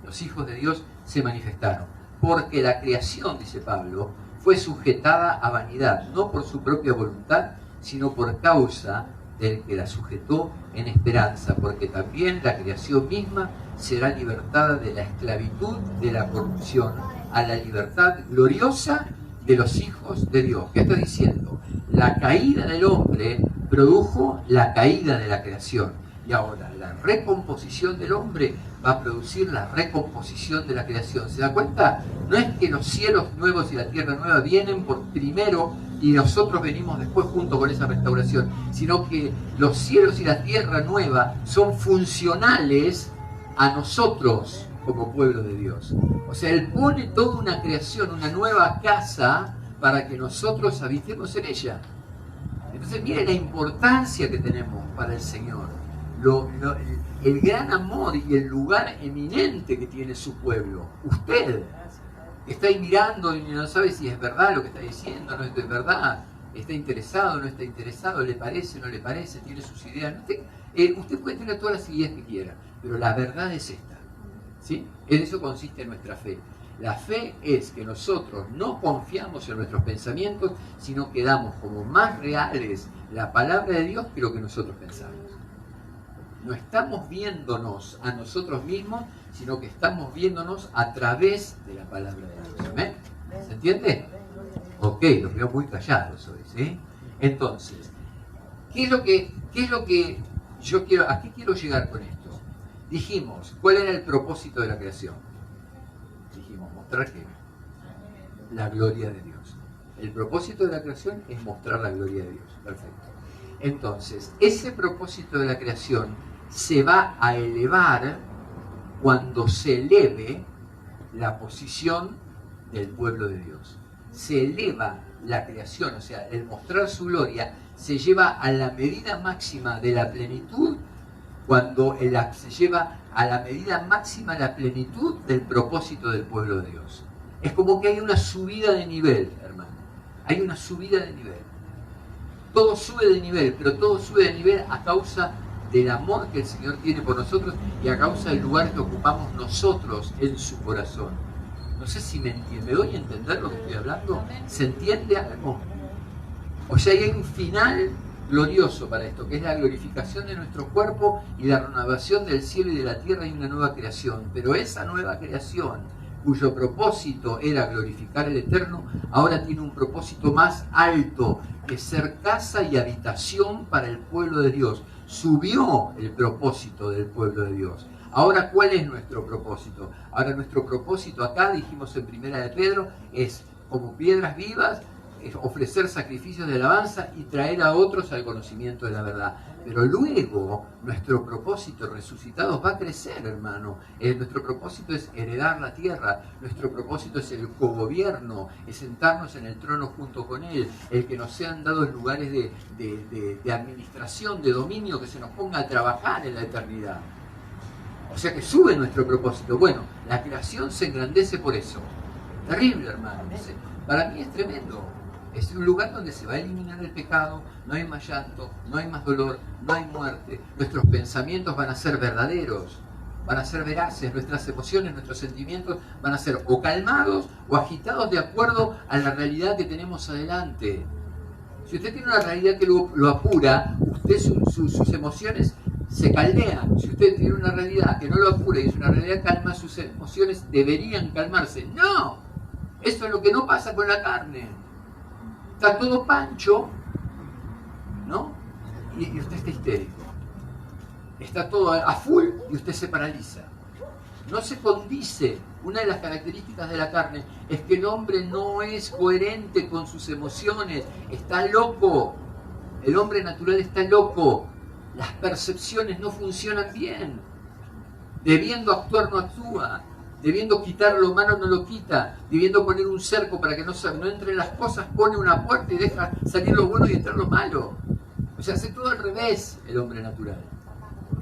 los hijos de Dios se manifestaron, porque la creación, dice Pablo, fue sujetada a vanidad, no por su propia voluntad, sino por causa del que la sujetó en esperanza, porque también la creación misma será libertada de la esclavitud de la corrupción a la libertad gloriosa de los hijos de Dios. ¿Qué está diciendo? La caída del hombre produjo la caída de la creación. Y ahora la recomposición del hombre va a producir la recomposición de la creación. ¿Se da cuenta? No es que los cielos nuevos y la tierra nueva vienen por primero y nosotros venimos después junto con esa restauración, sino que los cielos y la tierra nueva son funcionales a nosotros como pueblo de Dios. O sea, Él pone toda una creación, una nueva casa para que nosotros habitemos en ella. Entonces, mire la importancia que tenemos para el Señor. El gran amor y el lugar eminente que tiene su pueblo. Usted está ahí mirando y no sabe si es verdad lo que está diciendo, no es verdad, está interesado, no está interesado, le parece, no le parece, tiene sus ideas. Usted puede tener todas las ideas que quiera, pero la verdad es esta, ¿sí? En eso consiste nuestra fe. La fe es que nosotros no confiamos en nuestros pensamientos, sino que damos como más reales la palabra de Dios que lo que nosotros pensamos. No estamos viéndonos a nosotros mismos, sino que estamos viéndonos a través de la palabra de Dios. ¿Amén? ¿Se entiende? Ok, los veo muy callados hoy, ¿sí? Entonces, ¿qué es lo que yo quiero, a qué quiero llegar con esto? Dijimos, ¿cuál era el propósito de la creación? Dijimos, mostrar que la gloria de Dios. El propósito de la creación es mostrar la gloria de Dios. Perfecto. Entonces, ese propósito de la creación se va a elevar cuando se eleve la posición del pueblo de Dios. Se eleva la creación, o sea, el mostrar su gloria se lleva a la medida máxima de la plenitud cuando se lleva a la medida máxima la plenitud del propósito del pueblo de Dios. Es como que hay una subida de nivel, hermano. Hay una subida de nivel. Todo sube de nivel, pero todo sube de nivel a causa del amor que el Señor tiene por nosotros y a causa del lugar que ocupamos nosotros en su corazón. No sé si me entiende. ¿Me doy a entender lo que estoy hablando? ¿Se entiende algo? O sea, hay un final glorioso para esto, que es la glorificación de nuestro cuerpo y la renovación del cielo y de la tierra y una nueva creación. Pero esa nueva creación, cuyo propósito era glorificar el Eterno, ahora tiene un propósito más alto, que es ser casa y habitación para el pueblo de Dios. Subió el propósito del pueblo de Dios. Ahora, ¿cuál es nuestro propósito? Ahora, nuestro propósito acá, dijimos en Primera de Pedro, es como piedras vivas, es ofrecer sacrificios de alabanza y traer a otros al conocimiento de la verdad. Pero luego, nuestro propósito resucitados va a crecer, hermano. Nuestro propósito es heredar la tierra. Nuestro propósito es el cogobierno, es sentarnos en el trono junto con Él, el que nos sean dados lugares de administración, de dominio, que se nos ponga a trabajar en la eternidad. O sea que sube nuestro propósito. Bueno, la creación se engrandece por eso. Terrible, hermano. Para mí es tremendo. Es un lugar donde se va a eliminar el pecado, no hay más llanto, no hay más dolor, no hay muerte. Nuestros pensamientos van a ser verdaderos, van a ser veraces, nuestras emociones, nuestros sentimientos van a ser o calmados o agitados de acuerdo a la realidad que tenemos adelante. Si usted tiene una realidad que lo apura, usted sus emociones se caldean. Si usted tiene una realidad que no lo apura y es una realidad calma, sus emociones deberían calmarse. ¡No! Eso es lo que no pasa con la carne. Está todo pancho, ¿no? Y usted está histérico. Está todo a full y usted se paraliza. No se condice. Una de las características de la carne es que el hombre no es coherente con sus emociones. Está loco. El hombre natural está loco. Las percepciones no funcionan bien. Debiendo actuar, no actúa. Debiendo quitar lo malo, no lo quita. Debiendo poner un cerco para que no entren las cosas, pone una puerta y deja salir lo bueno y entrar lo malo. O sea, hace todo al revés el hombre natural.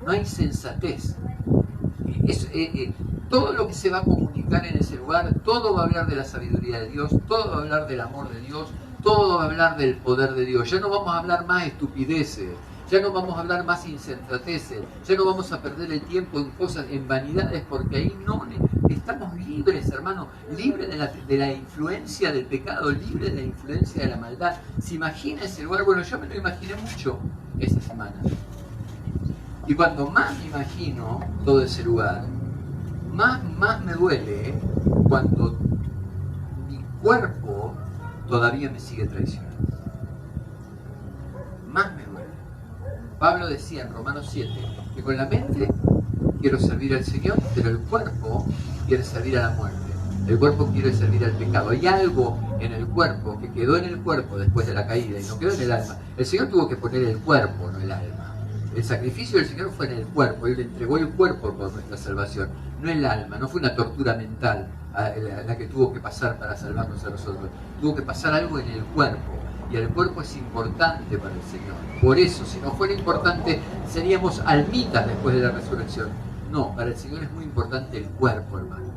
No hay sensatez. Todo lo que se va a comunicar en ese lugar, todo va a hablar de la sabiduría de Dios, todo va a hablar del amor de Dios, todo va a hablar del poder de Dios. Ya no vamos a hablar más estupideces. Ya no vamos a hablar más insensateces, ya no vamos a perder el tiempo en cosas, en vanidades, porque ahí no estamos libres, hermano, libres de la influencia del pecado, libres de la influencia de la maldad. ¿Se imagina ese lugar? Bueno, yo me lo imaginé mucho esa semana. Y cuando más me imagino todo ese lugar, más me duele cuando mi cuerpo todavía me sigue traicionando. Más me duele. Pablo decía en Romanos 7 que con la mente quiero servir al Señor, pero el cuerpo quiere servir a la muerte. El cuerpo quiere servir al pecado. Hay algo en el cuerpo que quedó en el cuerpo después de la caída y no quedó en el alma. El Señor tuvo que poner el cuerpo, no el alma. El sacrificio del Señor fue en el cuerpo. Él le entregó el cuerpo por nuestra salvación, no el alma. No fue una tortura mental la que tuvo que pasar para salvarnos a nosotros. Tuvo que pasar algo en el cuerpo. Y el cuerpo es importante para el Señor. Por eso, si no fuera importante, seríamos almitas después de la resurrección. No, para el Señor es muy importante el cuerpo, hermano.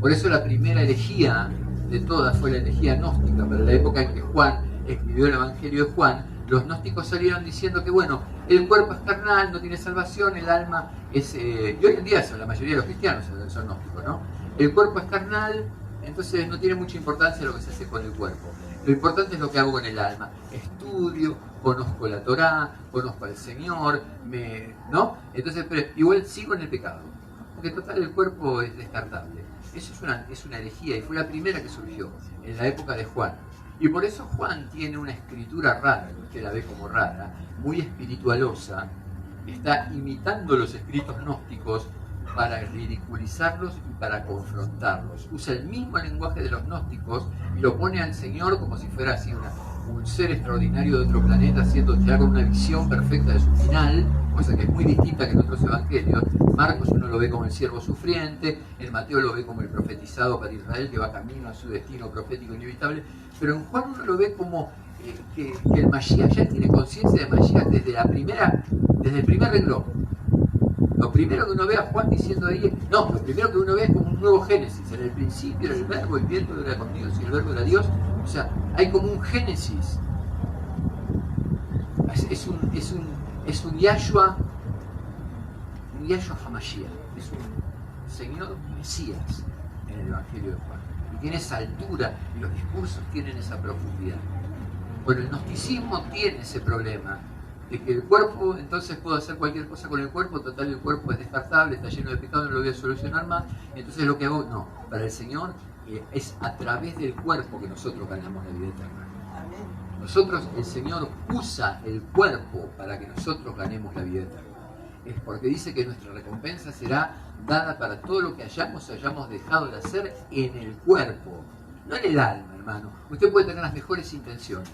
Por eso la primera herejía de todas fue la herejía gnóstica. Para la época en que Juan escribió el Evangelio de Juan, los gnósticos salieron diciendo que, bueno, el cuerpo es carnal, no tiene salvación, el alma es... y hoy en día la mayoría de los cristianos son gnósticos, ¿no? El cuerpo es carnal, entonces no tiene mucha importancia lo que se hace con el cuerpo. Lo importante es lo que hago con el alma. Estudio, conozco la Torá, conozco al Señor, ¿no? Entonces, pero igual sigo en el pecado. Porque total el cuerpo es descartable. Eso es una herejía y fue la primera que surgió en la época de Juan. Y por eso Juan tiene una escritura rara, que usted la ve como rara, muy espiritualosa. Está imitando los escritos gnósticos para ridiculizarlos y para confrontarlos. Usa el mismo lenguaje de los gnósticos y lo pone al Señor como si fuera así un ser extraordinario de otro planeta, haciendo ya con una visión perfecta de su final, cosa que es muy distinta que en otros evangelios. Marcos uno lo ve como el siervo sufriente, en Mateo lo ve como el profetizado para Israel que va camino a su destino profético inevitable, pero en Juan uno lo ve como que el Mashiach ya tiene conciencia de Mashiach desde el primer renglón. Lo primero que uno ve a Juan diciendo ahí, lo primero que uno ve es como un nuevo Génesis. En el principio era el verbo, el verbo era con Dios y el verbo era Dios. O sea, hay como un Génesis. Es un Yahshua HaMashiach. Es un Señor Mesías en el Evangelio de Juan. Y tiene esa altura y los discursos tienen esa profundidad. Bueno, el gnosticismo tiene ese problema de que el cuerpo, entonces puedo hacer cualquier cosa con el cuerpo, total el cuerpo es descartable, está lleno de pecado, no lo voy a solucionar más, entonces lo que hago, no, para el Señor es a través del cuerpo que nosotros ganamos la vida eterna. Nosotros, el Señor usa el cuerpo para que nosotros ganemos la vida eterna. Es porque dice que nuestra recompensa será dada para todo lo que hayamos dejado de hacer en el cuerpo, no en el alma, hermano. Usted puede tener las mejores intenciones,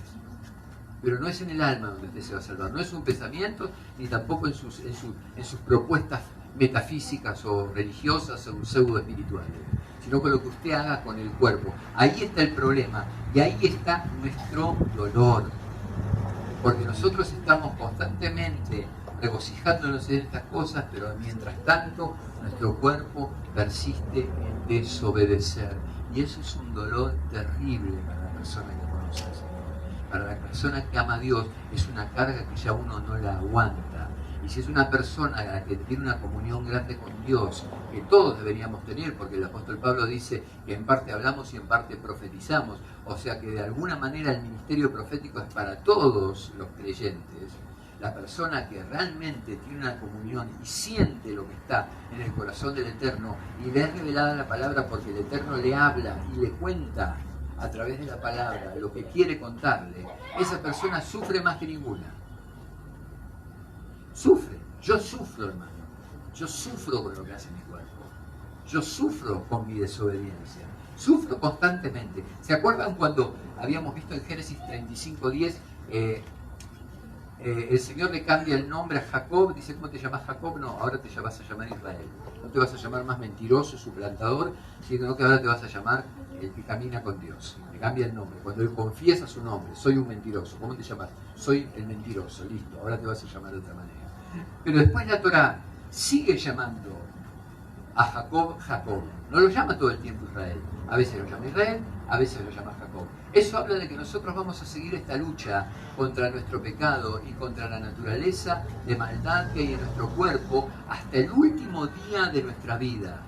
pero no es en el alma donde usted se va a salvar, no es un pensamiento, ni tampoco en sus propuestas metafísicas o religiosas o pseudo espirituales, sino con lo que usted haga con el cuerpo. Ahí está el problema y ahí está nuestro dolor, porque nosotros estamos constantemente regocijándonos en estas cosas, pero mientras tanto nuestro cuerpo persiste en desobedecer, y eso es un dolor terrible para la persona que conoce al Señor. Para la persona que ama a Dios es una carga que ya uno no la aguanta. Y si es una persona que tiene una comunión grande con Dios, que todos deberíamos tener, porque el apóstol Pablo dice que en parte hablamos y en parte profetizamos, o sea que de alguna manera el ministerio profético es para todos los creyentes. La persona que realmente tiene una comunión y siente lo que está en el corazón del Eterno y le es revelada la palabra porque el Eterno le habla y le cuenta a través de la palabra lo que quiere contarle, esa persona sufre más que ninguna. Sufre. Yo sufro, hermano. Yo sufro con lo que hace mi cuerpo. Yo sufro con mi desobediencia. Sufro constantemente. ¿Se acuerdan cuando habíamos visto en Génesis 35:10 el Señor le cambia el nombre a Jacob? Dice, ¿cómo te llamas Jacob? No, ahora te vas a llamar Israel. No te vas a llamar más mentiroso, suplantador, sino que ahora te vas a llamar el que camina con Dios. Le cambia el nombre. Cuando él confiesa su nombre, soy un mentiroso. ¿Cómo te llamas? Soy el mentiroso. Listo, ahora te vas a llamar de otra manera. Pero después la Torá sigue llamando a Jacob, Jacob. No lo llama todo el tiempo Israel. A veces lo llama Israel, a veces lo llama Jacob. Eso habla de que nosotros vamos a seguir esta lucha contra nuestro pecado y contra la naturaleza de maldad que hay en nuestro cuerpo hasta el último día de nuestra vida.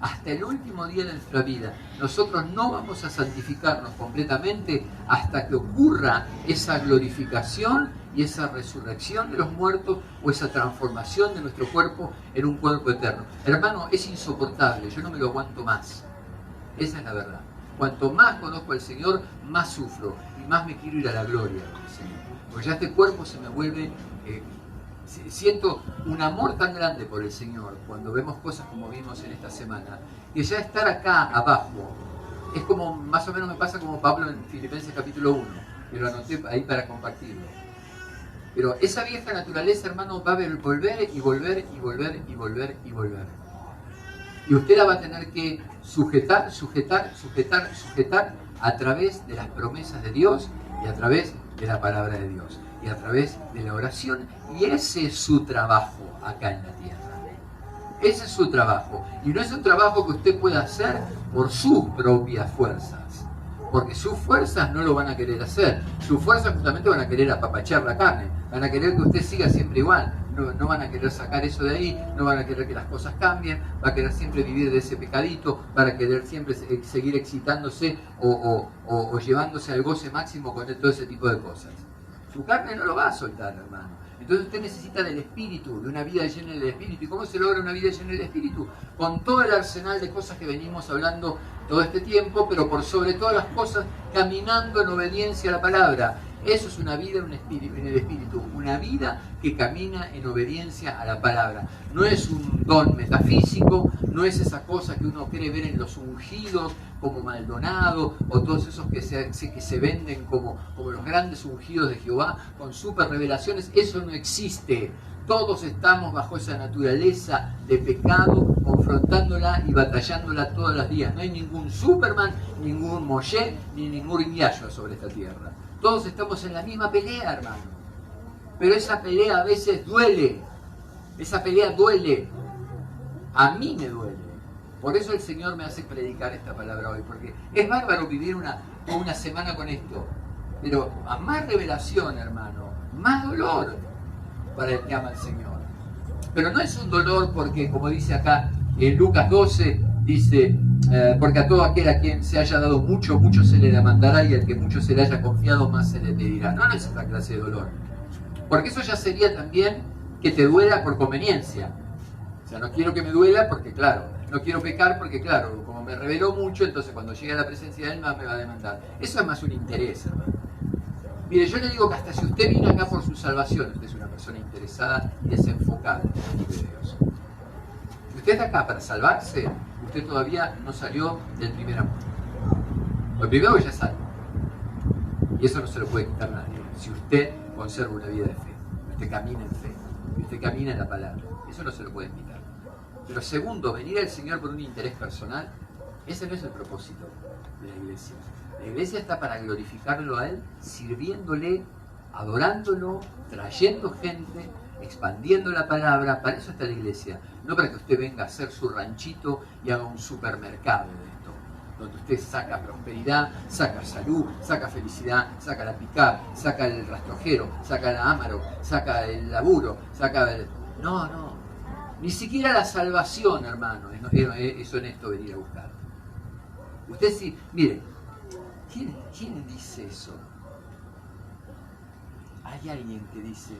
Hasta el último día de nuestra vida. Nosotros no vamos a santificarnos completamente hasta que ocurra esa glorificación y esa resurrección de los muertos o esa transformación de nuestro cuerpo en un cuerpo eterno. Hermano, es insoportable, yo no me lo aguanto más. Esa es la verdad. Cuanto más conozco al Señor, más sufro y más me quiero ir a la gloria del Señor. Porque ya este cuerpo se me vuelve... siento un amor tan grande por el Señor cuando vemos cosas como vimos en esta semana, que ya estar acá abajo es como, más o menos me pasa como Pablo en Filipenses capítulo 1, que lo anoté ahí para compartirlo. Pero esa vieja naturaleza, hermano, va a volver y volver y volver y volver y volver. Y usted la va a tener que sujetar a través de las promesas de Dios y a través de la palabra de Dios y a través de la oración. Y ese es su trabajo acá en la tierra. Ese es su trabajo. Y no es un trabajo que usted pueda hacer por sus propias fuerzas. Porque sus fuerzas no lo van a querer hacer. Sus fuerzas justamente van a querer apapachar la carne. Van a querer que usted siga siempre igual. No van a querer sacar eso de ahí. No van a querer que las cosas cambien. Va a querer siempre vivir de ese pecadito. Para querer siempre seguir excitándose o llevándose al goce máximo con todo ese tipo de cosas. Su carne no lo va a soltar, hermano. Entonces usted necesita del Espíritu, de una vida llena del Espíritu. ¿Y cómo se logra una vida llena del Espíritu? Con todo el arsenal de cosas que venimos hablando todo este tiempo, pero por sobre todas las cosas, caminando en obediencia a la palabra. Eso es una vida en el Espíritu, una vida que camina en obediencia a la palabra. No es un don metafísico, no es esa cosa que uno cree ver en los ungidos, como Maldonado, o todos esos que se venden como los grandes ungidos de Jehová, con super revelaciones. Eso no existe. Todos estamos bajo esa naturaleza de pecado, confrontándola y batallándola todos los días. No hay ningún Superman, ningún Moshe, ni ningún Yahshua sobre esta tierra. Todos estamos en la misma pelea, hermano. Pero esa pelea a veces duele. Esa pelea duele. A mí me duele. Por eso el Señor me hace predicar esta palabra hoy. Porque es bárbaro vivir una semana con esto. Pero a más revelación, hermano, más dolor para el que ama al Señor. Pero no es un dolor porque, como dice acá en Lucas 12, dice, porque a todo aquel a quien se haya dado mucho, mucho se le demandará, y al que mucho se le haya confiado, más se le pedirá. No es esta clase de dolor. Porque eso ya sería también que te duela por conveniencia. O sea, no quiero que me duela porque, claro, no quiero pecar porque, claro, como me reveló mucho, entonces cuando llegue a la presencia de Él más me va a demandar. Eso es más un interés, hermano. Mire, yo le digo que hasta si usted viene acá por su salvación, usted es una persona interesada y desenfocada en el nombre de Dios. Si usted está acá para salvarse, usted todavía no salió del primer amor. Lo primero que ya sale. Y eso no se lo puede quitar nadie. Si usted conserva una vida de fe, usted camina en fe, usted camina en la palabra, eso no se lo pueden quitar. Pero segundo, venir al Señor por un interés personal, ese no es el propósito de la iglesia. La iglesia está para glorificarlo a Él, sirviéndole, adorándolo, trayendo gente, expandiendo la palabra. Para eso está la iglesia, no para que usted venga a hacer su ranchito y haga un supermercado de esto, donde usted saca prosperidad, saca salud, saca felicidad, saca la pick-up, saca el rastrojero, saca la Amarok, saca el laburo, saca el... No, ni siquiera la salvación, hermano, es honesto venir a buscar. Usted sí, mire, ¿quién dice eso? Hay alguien que dice,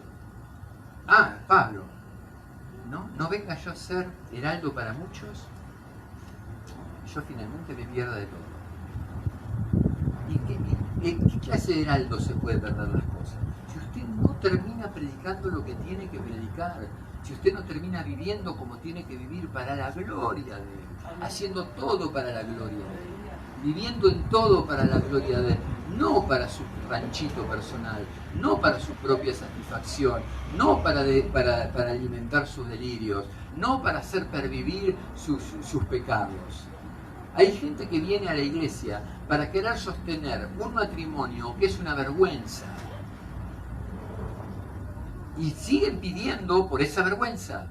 Pablo, ¿no venga yo a ser heraldo para muchos? Yo finalmente me pierda de todo. ¿Y qué clase de heraldo se puede perder las cosas? Si usted no termina predicando lo que tiene que predicar, si usted no termina viviendo como tiene que vivir para la gloria de Él, haciendo todo para la gloria de Él, viviendo en todo para la gloria de Él, no para su ranchito personal, no para su propia satisfacción, no para alimentar sus delirios, no para hacer pervivir sus pecados. Hay gente que viene a la iglesia para querer sostener un matrimonio que es una vergüenza y siguen pidiendo por esa vergüenza.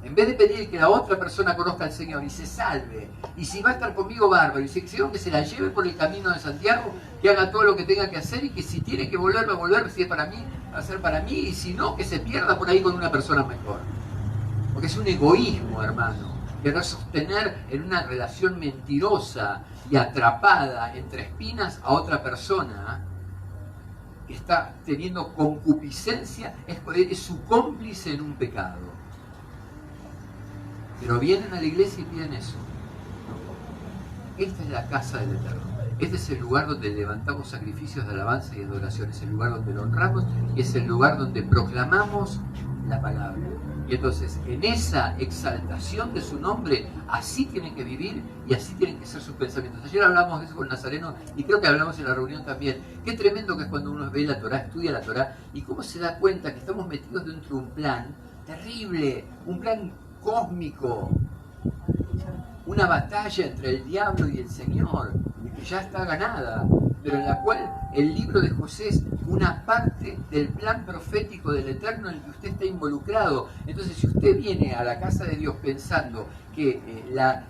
En vez de pedir que la otra persona conozca al Señor y se salve, y si va a estar conmigo, bárbaro, y si quiero que se la lleve por el camino de Santiago, que haga todo lo que tenga que hacer, y que si tiene que volver, va a volver, si es para mí, va a ser para mí, y si no, que se pierda por ahí con una persona mejor. Porque es un egoísmo, hermano, querer sostener en una relación mentirosa y atrapada entre espinas a otra persona que está teniendo concupiscencia, es su cómplice en un pecado. Pero vienen a la iglesia y piden eso. Esta es la casa del Eterno. Este es el lugar donde levantamos sacrificios de alabanza y de adoración. Es el lugar donde lo honramos y es el lugar donde proclamamos la palabra. Y entonces, en esa exaltación de su nombre, así tienen que vivir y así tienen que ser sus pensamientos. Ayer hablamos de eso con Nazareno y creo que hablamos en la reunión también. Qué tremendo que es cuando uno ve la Torá, estudia la Torá y cómo se da cuenta que estamos metidos dentro de un plan terrible, un plan cósmico, una batalla entre el diablo y el Señor, que ya está ganada, pero en la cual el libro de José es una parte del plan profético del Eterno en el que usted está involucrado. Entonces, si usted viene a la casa de Dios pensando que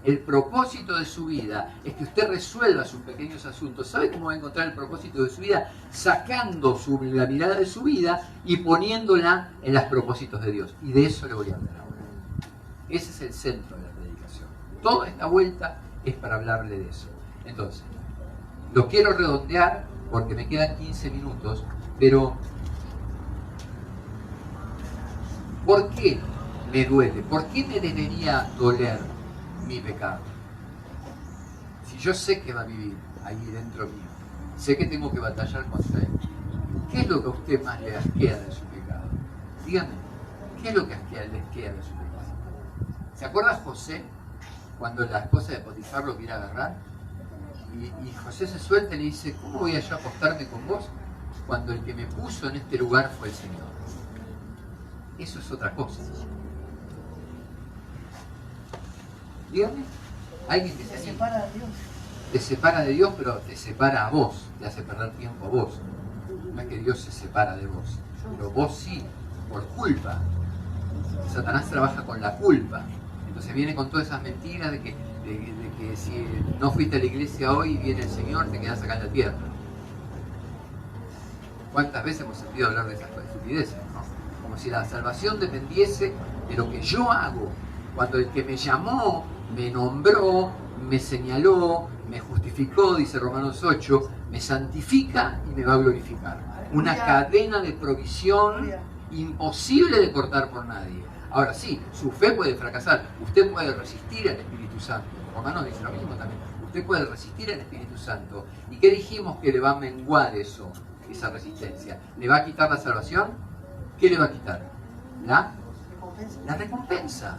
el propósito de su vida es que usted resuelva sus pequeños asuntos, ¿sabe cómo va a encontrar el propósito de su vida? Sacando la mirada de su vida y poniéndola en los propósitos de Dios. Y de eso le voy a hablar ahora. Ese es el centro de la predicación. Toda esta vuelta es para hablarle de eso. Entonces, lo quiero redondear porque me quedan 15 minutos, pero ¿por qué me duele? ¿Por qué me debería doler mi pecado? Si yo sé que va a vivir ahí dentro mío, sé que tengo que batallar contra él, ¿qué es lo que a usted más le asquea de su pecado? Dígame, ¿qué es lo que le asquea de su pecado? ¿Se acuerda José cuando la esposa de Potifar lo quiere agarrar? Y José se suelta y le dice, ¿cómo voy a yo acostarme con vos cuando el que me puso en este lugar fue el Señor? Eso es otra cosa. Dígame, alguien que se separa de Dios. Te separa de Dios, pero te separa a vos, te hace perder tiempo a vos. No es que Dios se separa de vos, pero vos sí, por culpa. Satanás trabaja con la culpa. Entonces viene con todas esas mentiras de que si no fuiste a la iglesia hoy y viene el Señor, te quedás acá en la tierra. ¿Cuántas veces hemos sentido hablar de esas estupideces, ¿no? Como si la salvación dependiese de lo que yo hago, cuando el que me llamó, me nombró, me señaló, me justificó, dice Romanos 8, me santifica y me va a glorificar. Una cadena de provisión imposible de cortar por nadie. Ahora sí, su fe puede fracasar, usted puede resistir al Espíritu Santo. Romanos dice lo mismo también, usted puede resistir al Espíritu Santo. ¿Y qué dijimos que le va a menguar eso, esa resistencia? ¿Le va a quitar la salvación? ¿Qué le va a quitar? La recompensa.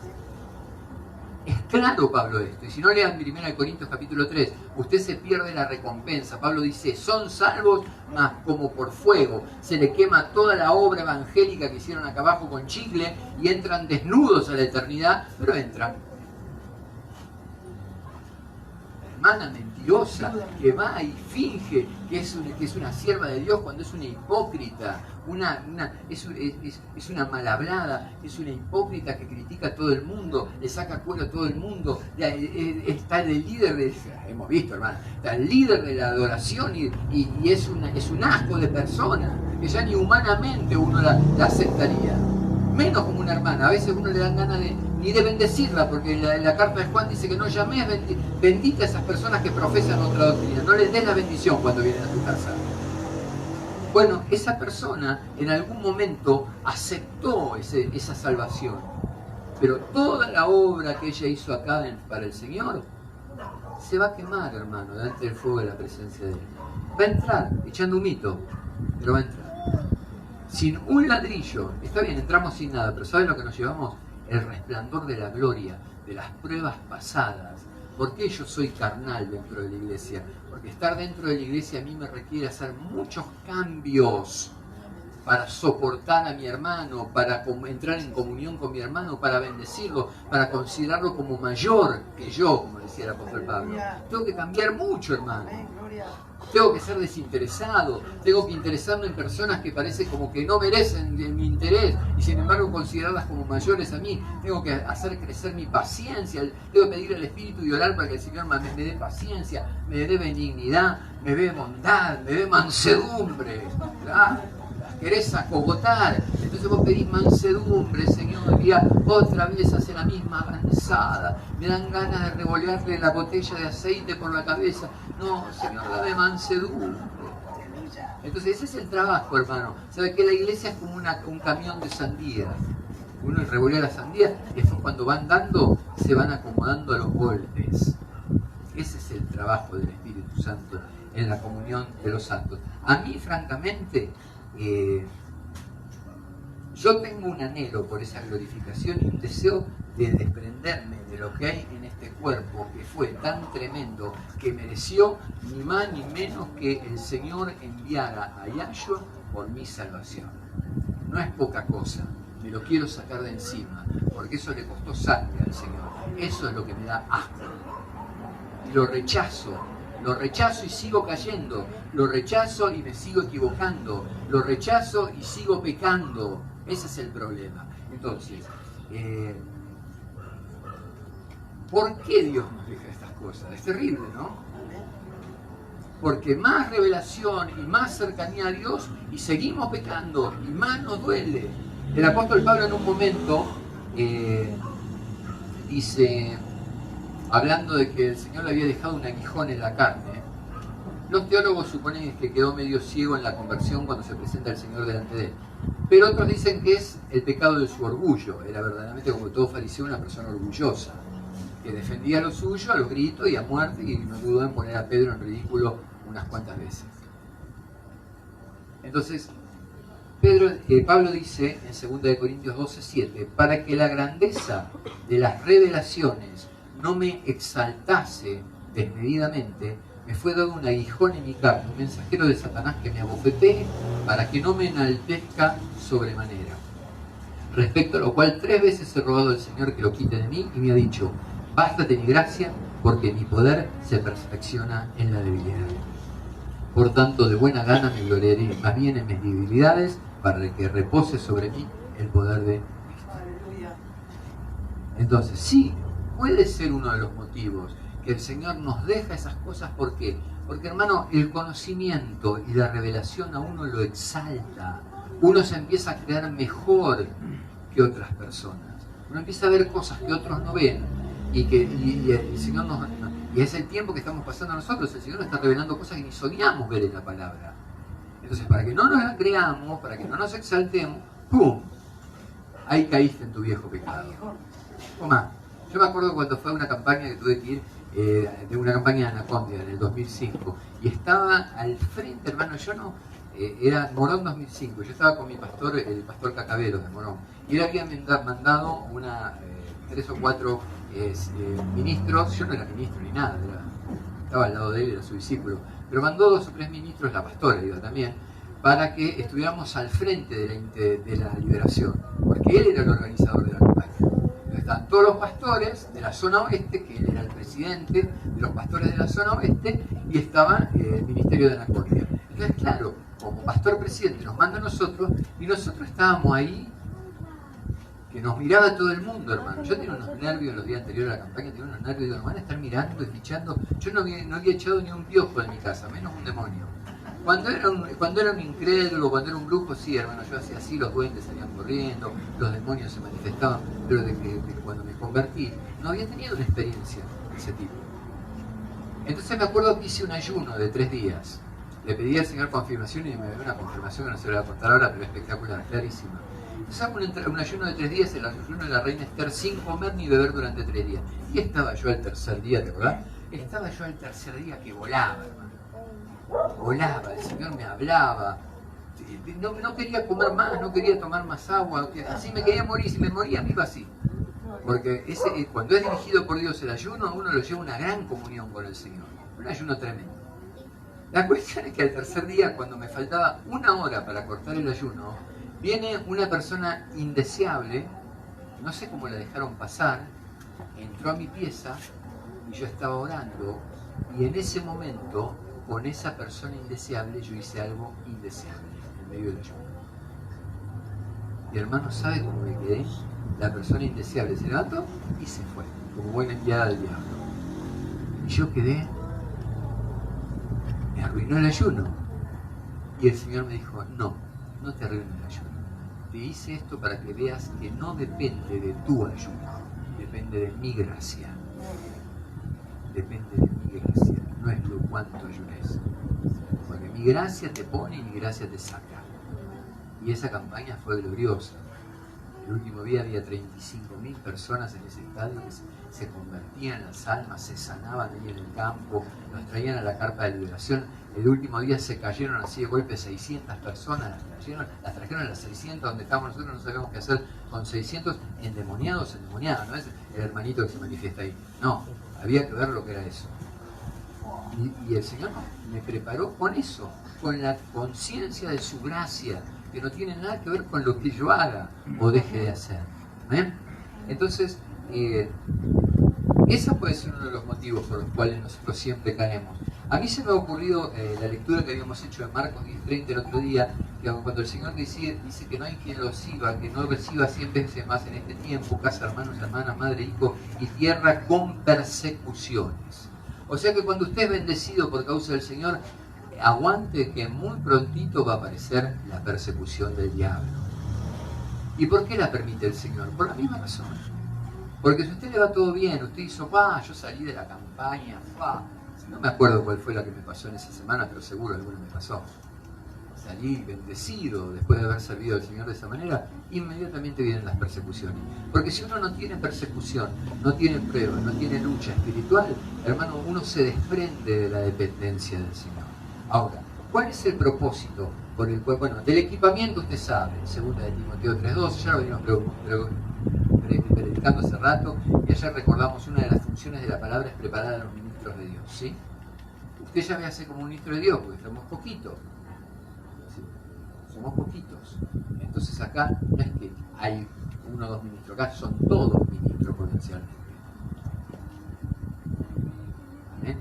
Es claro, Pablo, esto. Y si no lean 1 Corintios capítulo 3, usted se pierde la recompensa. Pablo dice, son salvos, mas como por fuego. Se le quema toda la obra evangélica que hicieron acá abajo con chicle y entran desnudos a la eternidad, pero entran. Hermana mentirosa que va y finge que es una sierva de Dios cuando es una hipócrita, es una mal hablada, es una hipócrita que critica a todo el mundo, le saca cuero a todo el mundo, está el líder de, hemos visto, hermano, está el líder de la adoración y es un asco de persona que ya ni humanamente uno la aceptaría, menos como una hermana. A veces uno le dan ganas ni de bendecirla, porque la carta de Juan dice que no llames bendita a esas personas que profesan otra doctrina, no les des la bendición cuando vienen a tu casa. Bueno, esa persona en algún momento aceptó esa salvación, pero toda la obra que ella hizo acá para el Señor se va a quemar, hermano, delante del fuego de la presencia de Él. Va a entrar, echando un mito, pero va a entrar. Sin un ladrillo, está bien, entramos sin nada, pero ¿saben lo que nos llevamos? El resplandor de la gloria, de las pruebas pasadas. ¿Por qué yo soy carnal dentro de la iglesia? Porque estar dentro de la iglesia a mí me requiere hacer muchos cambios para soportar a mi hermano, para entrar en comunión con mi hermano, para bendecirlo, para considerarlo como mayor que yo, como decía el apóstol Pablo. Tengo que cambiar mucho, hermano. Tengo que ser desinteresado, tengo que interesarme en personas que parece como que no merecen de mi interés y sin embargo considerarlas como mayores a mí. Tengo que hacer crecer mi paciencia, tengo que pedir al Espíritu y orar para que el Señor me dé paciencia, me dé benignidad, me dé bondad, me dé mansedumbre. ¿Verdad? Querés acogotar, entonces vos pedís mansedumbre, Señor, y otra vez hace la misma avanzada, me dan ganas de revolearle la botella de aceite por la cabeza. No, Señor, dame mansedumbre. Entonces ese es el trabajo, hermano. ¿Sabe que la iglesia es como un camión de sandías? Uno revolea la sandía y después cuando van dando se van acomodando a los golpes. Ese es el trabajo del Espíritu Santo en la comunión de los santos. A mí, francamente, yo tengo un anhelo por esa glorificación y un deseo de desprenderme de lo que hay en este cuerpo que fue tan tremendo que mereció ni más ni menos que el Señor enviara a Yahshua por mi salvación. No es poca cosa, me lo quiero sacar de encima porque eso le costó sangre al Señor. Eso es lo que me da asco y lo rechazo y sigo cayendo, lo rechazo y me sigo equivocando, lo rechazo y sigo pecando. Ese es el problema. Entonces, ¿por qué Dios nos deja estas cosas? Es terrible, ¿no? Porque más revelación y más cercanía a Dios y seguimos pecando y más nos duele. El apóstol Pablo en un momento dice, hablando de que el Señor le había dejado un aguijón en la carne, los teólogos suponen que quedó medio ciego en la conversión cuando se presenta el Señor delante de él. Pero otros dicen que es el pecado de su orgullo. Era verdaderamente, como todo fariseo, una persona orgullosa, que defendía lo suyo a los gritos y a muerte, y no dudó en poner a Pedro en ridículo unas cuantas veces. Entonces, Pablo dice en 2 Corintios 12:7, para que la grandeza de las revelaciones no me exaltase desmedidamente, me fue dado un aguijón en mi carne, un mensajero de Satanás que me abofetee para que no me enaltezca sobremanera. Respecto a lo cual 3 veces he rogado al Señor que lo quite de mí y me ha dicho, bástate mi gracia, porque mi poder se perfecciona en la debilidad. Por tanto, de buena gana me gloriaré más bien en mis debilidades, para que repose sobre mí el poder de Cristo. Entonces, sí, puede ser uno de los motivos que el Señor nos deja esas cosas. ¿Por qué? Porque, hermano, el conocimiento y la revelación a uno lo exalta. Uno se empieza a creer mejor que otras personas. Uno empieza a ver cosas que otros no ven. Y el Señor y es el tiempo que estamos pasando nosotros. El Señor nos está revelando cosas que ni soñamos ver en la palabra. Entonces, para que no nos la creamos, para que no nos exaltemos, ¡pum! Ahí caíste en tu viejo pecado. Toma, yo me acuerdo cuando fue una campaña que tuve que ir, de una campaña de Anacondia en el 2005, y estaba al frente, hermano, yo no, era Morón 2005, yo estaba con mi pastor, el pastor Cacaberos de Morón, y él había mandado 3 o 4 ministros, yo no era ministro ni nada, estaba al lado de él, era su discípulo, pero mandó 2 o 3 ministros, la pastora iba también, para que estuviéramos al frente de la liberación, porque él era el organizador de la campaña. Entonces estaban todos los pastores de la zona oeste, que él era el presidente de los pastores de la zona oeste, y estaba el ministerio de Anacondia. Entonces, claro, como pastor presidente nos manda a nosotros, y nosotros estábamos ahí, que nos miraba todo el mundo, hermano. Yo tenía unos nervios los días anteriores a la campaña, tenía unos nervios, digo, nos van a estar mirando y fichando. Yo no había echado ni un piojo en mi casa, menos un demonio. Cuando era un incrédulo, cuando era un brujo, sí, hermano, yo hacía así, los duendes salían corriendo, los demonios se manifestaban, pero de cuando me convertí, no había tenido una experiencia de ese tipo. Entonces me acuerdo que hice un ayuno de 3 días. Le pedí al Señor confirmación y me dio una confirmación que no se lo voy a contar ahora, pero espectacular, clarísima. Entonces hago un ayuno de 3 días, el ayuno de la reina Esther, sin comer ni beber durante 3 días. Y estaba yo al tercer día, ¿te acordás? Estaba yo al tercer día que volaba, hermano. Volaba, el Señor me hablaba. No quería comer más, no quería tomar más agua. Así me quería morir, si me moría me iba así. Porque cuando es dirigido por Dios el ayuno, a uno lo lleva una gran comunión con el Señor. Un ayuno tremendo. La cuestión es que al tercer día, cuando me faltaba 1 hora para cortar el ayuno, viene una persona indeseable, no sé cómo la dejaron pasar, entró a mi pieza y yo estaba orando, y en ese momento, con esa persona indeseable, yo hice algo indeseable en medio del ayuno. Y hermano, ¿sabe cómo me quedé? La persona indeseable se levantó y se fue, como buena enviada del diablo. Y yo quedé, me arruinó el ayuno. Y el Señor me dijo, no te arruines el ayuno. Te hice esto para que veas que no depende de tu ayuno, depende de mi gracia. Depende de mi gracia, no es lo cuánto ayunes. Porque mi gracia te pone y mi gracia te saca. Y esa campaña fue gloriosa. El último día había 35.000 personas en ese estadio que se convertían las almas, se sanaban ahí en el campo, nos traían a la carpa de liberación. El último día se cayeron así de golpe 600 personas, las trajeron a las 600 donde estábamos nosotros, no sabíamos qué hacer con 600 endemoniados, no es el hermanito que se manifiesta ahí, no, había que ver lo que era eso. Y el Señor me preparó con eso, con la conciencia de su gracia, que no tiene nada que ver con lo que yo haga o deje de hacer. Entonces, ese puede ser uno de los motivos por los cuales nosotros siempre caemos. A mí se me ha ocurrido la lectura que habíamos hecho de Marcos 10:30 el otro día, que cuando el Señor dice que no hay quien lo reciba, que no reciba 100 veces más en este tiempo, casa, hermanos, hermanas, madre, hijo y tierra con persecuciones. O sea que cuando usted es bendecido por causa del Señor, aguante que muy prontito va a aparecer la persecución del diablo. ¿Y por qué la permite el Señor? Por la misma razón. Porque si a usted le va todo bien, usted hizo, yo salí de la campaña, no me acuerdo cuál fue la que me pasó en esa semana, pero seguro alguna me pasó. Salí bendecido después de haber servido al Señor de esa manera, inmediatamente vienen las persecuciones. Porque si uno no tiene persecución, no tiene prueba, no tiene lucha espiritual, hermano, uno se desprende de la dependencia del Señor. Ahora, ¿cuál es el propósito por el cual, bueno, del equipamiento usted sabe, segunda de Timoteo 3:12, ya lo venimos predicando hace rato, y ayer recordamos una de las funciones de la palabra es preparar a los ministros de Dios, ¿sí? Usted ya ve hace como un ministro de Dios, porque somos poquitos, ¿sí? Somos poquitos, entonces acá no es que hay uno o dos ministros, acá son todos ministros potencialmente. ¿Amén?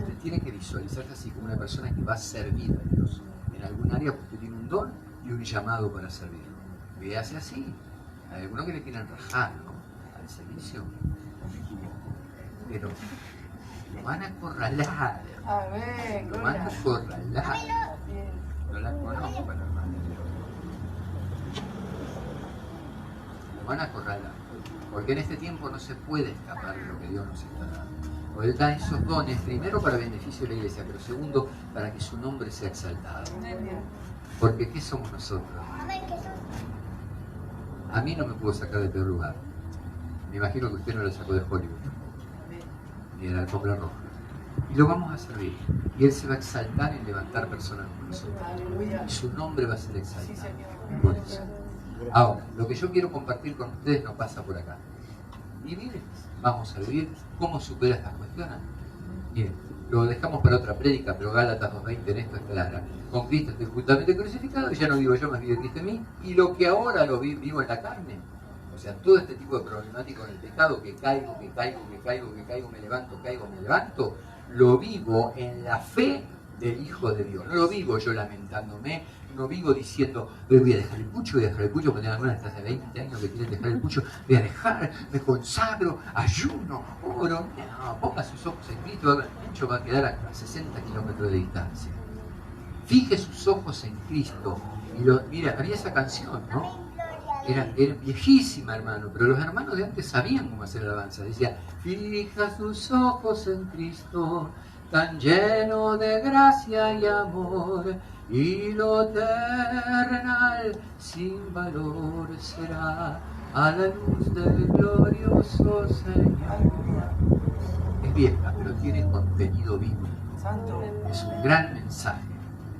Usted tiene que visualizarse así como una persona que va a servir a Dios en algún área, porque tiene un don y un llamado para servirlo. Véase así. Hay algunos que le quieren rajar, ¿no?, al servicio, pero lo van a acorralar. Lo van a acorralar. No la conozco, la hermana. Lo van a acorralar. Porque en este tiempo no se puede escapar de lo que Dios nos está dando. Porque Él da esos dones, primero para beneficio de la iglesia, pero segundo, para que su nombre sea exaltado. Porque ¿qué somos nosotros? A mí no me pudo sacar del peor lugar. Me imagino que usted no lo sacó de Hollywood, ni de la alfombra roja. Y lo vamos a servir. Y Él se va a exaltar en levantar personas como nosotros. Y su nombre va a ser exaltado. Por eso. Ahora, lo que yo quiero compartir con ustedes no pasa por acá. Y miren, vamos a vivir cómo supera estas cuestiones. Miren, lo dejamos para otra prédica, pero Gálatas 2:20 en esto es clara. Con Cristo estoy justamente crucificado, y ya no vivo yo, más vive Cristo en mí. Y lo que ahora lo vivo en la carne. O sea, todo este tipo de problemática con el pecado, que caigo, me levanto, lo vivo en la fe del Hijo de Dios. No lo vivo yo lamentándome, no vivo diciendo, voy a dejar el pucho, porque tengo algunas hasta hace 20 años que quieren dejar el pucho, voy a dejar, me consagro, ayuno, oro. No, ponga sus ojos en Cristo, el pucho va a quedar a 60 kilómetros de distancia. Fije sus ojos en Cristo. Y mira, había esa canción, ¿no? Era viejísima, hermano, pero los hermanos de antes sabían cómo hacer alabanza. Decía, fija sus ojos en Cristo, tan lleno de gracia y amor, y lo terrenal sin valor será a la luz del glorioso Señor. Es vieja, pero tiene contenido bíblico. Es un gran mensaje.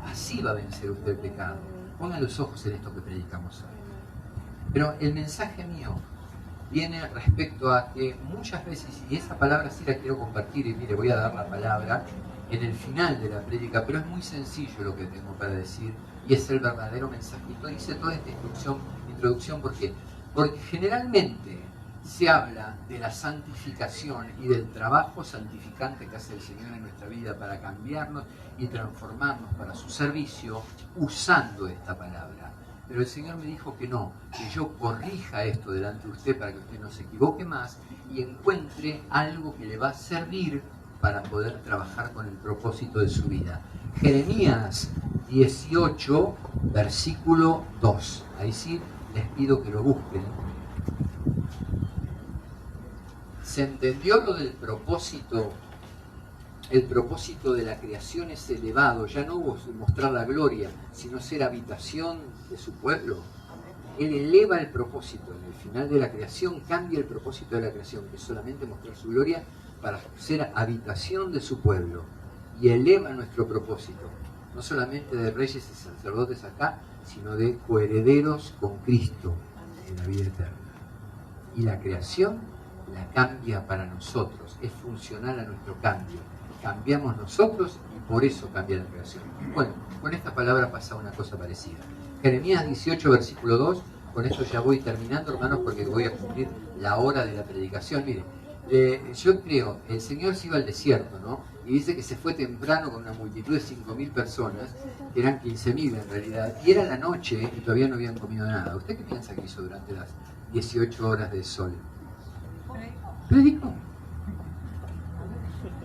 Así va a vencer usted el pecado. Ponga los ojos en esto que predicamos hoy. Pero el mensaje mío viene respecto a que muchas veces, y esa palabra sí la quiero compartir, y mire, voy a dar la palabra en el final de la prédica, pero es muy sencillo lo que tengo para decir, y es el verdadero mensajito. Hice toda esta introducción, ¿por qué? Porque generalmente se habla de la santificación y del trabajo santificante que hace el Señor en nuestra vida para cambiarnos y transformarnos para su servicio, usando esta palabra. Pero el Señor me dijo que no, que yo corrija esto delante de usted para que usted no se equivoque más y encuentre algo que le va a servir para poder trabajar con el propósito de su vida. Jeremías 18, versículo 2. Ahí sí les pido que lo busquen. ¿Se entendió lo del propósito? El propósito de la creación es elevado, ya no hubo mostrar la gloria, sino ser habitación de su pueblo. Él eleva el propósito, en el final de la creación cambia el propósito de la creación, que es solamente mostrar su gloria para ser habitación de su pueblo. Y eleva nuestro propósito, no solamente de reyes y sacerdotes acá, sino de coherederos con Cristo en la vida eterna. Y la creación la cambia para nosotros, es funcional a nuestro cambio. Cambiamos nosotros y por eso cambia la creación. Bueno, con esta palabra pasa una cosa parecida. Jeremías 18, versículo 2, con esto ya voy terminando, hermanos, porque voy a cumplir la hora de la predicación. Miren, yo creo, el Señor se iba al desierto, ¿no? Y dice que se fue temprano con una multitud de 5.000 personas, que eran 15.000 en realidad, y era la noche y todavía no habían comido nada. ¿Usted qué piensa que hizo durante las 18 horas de sol? Predicó.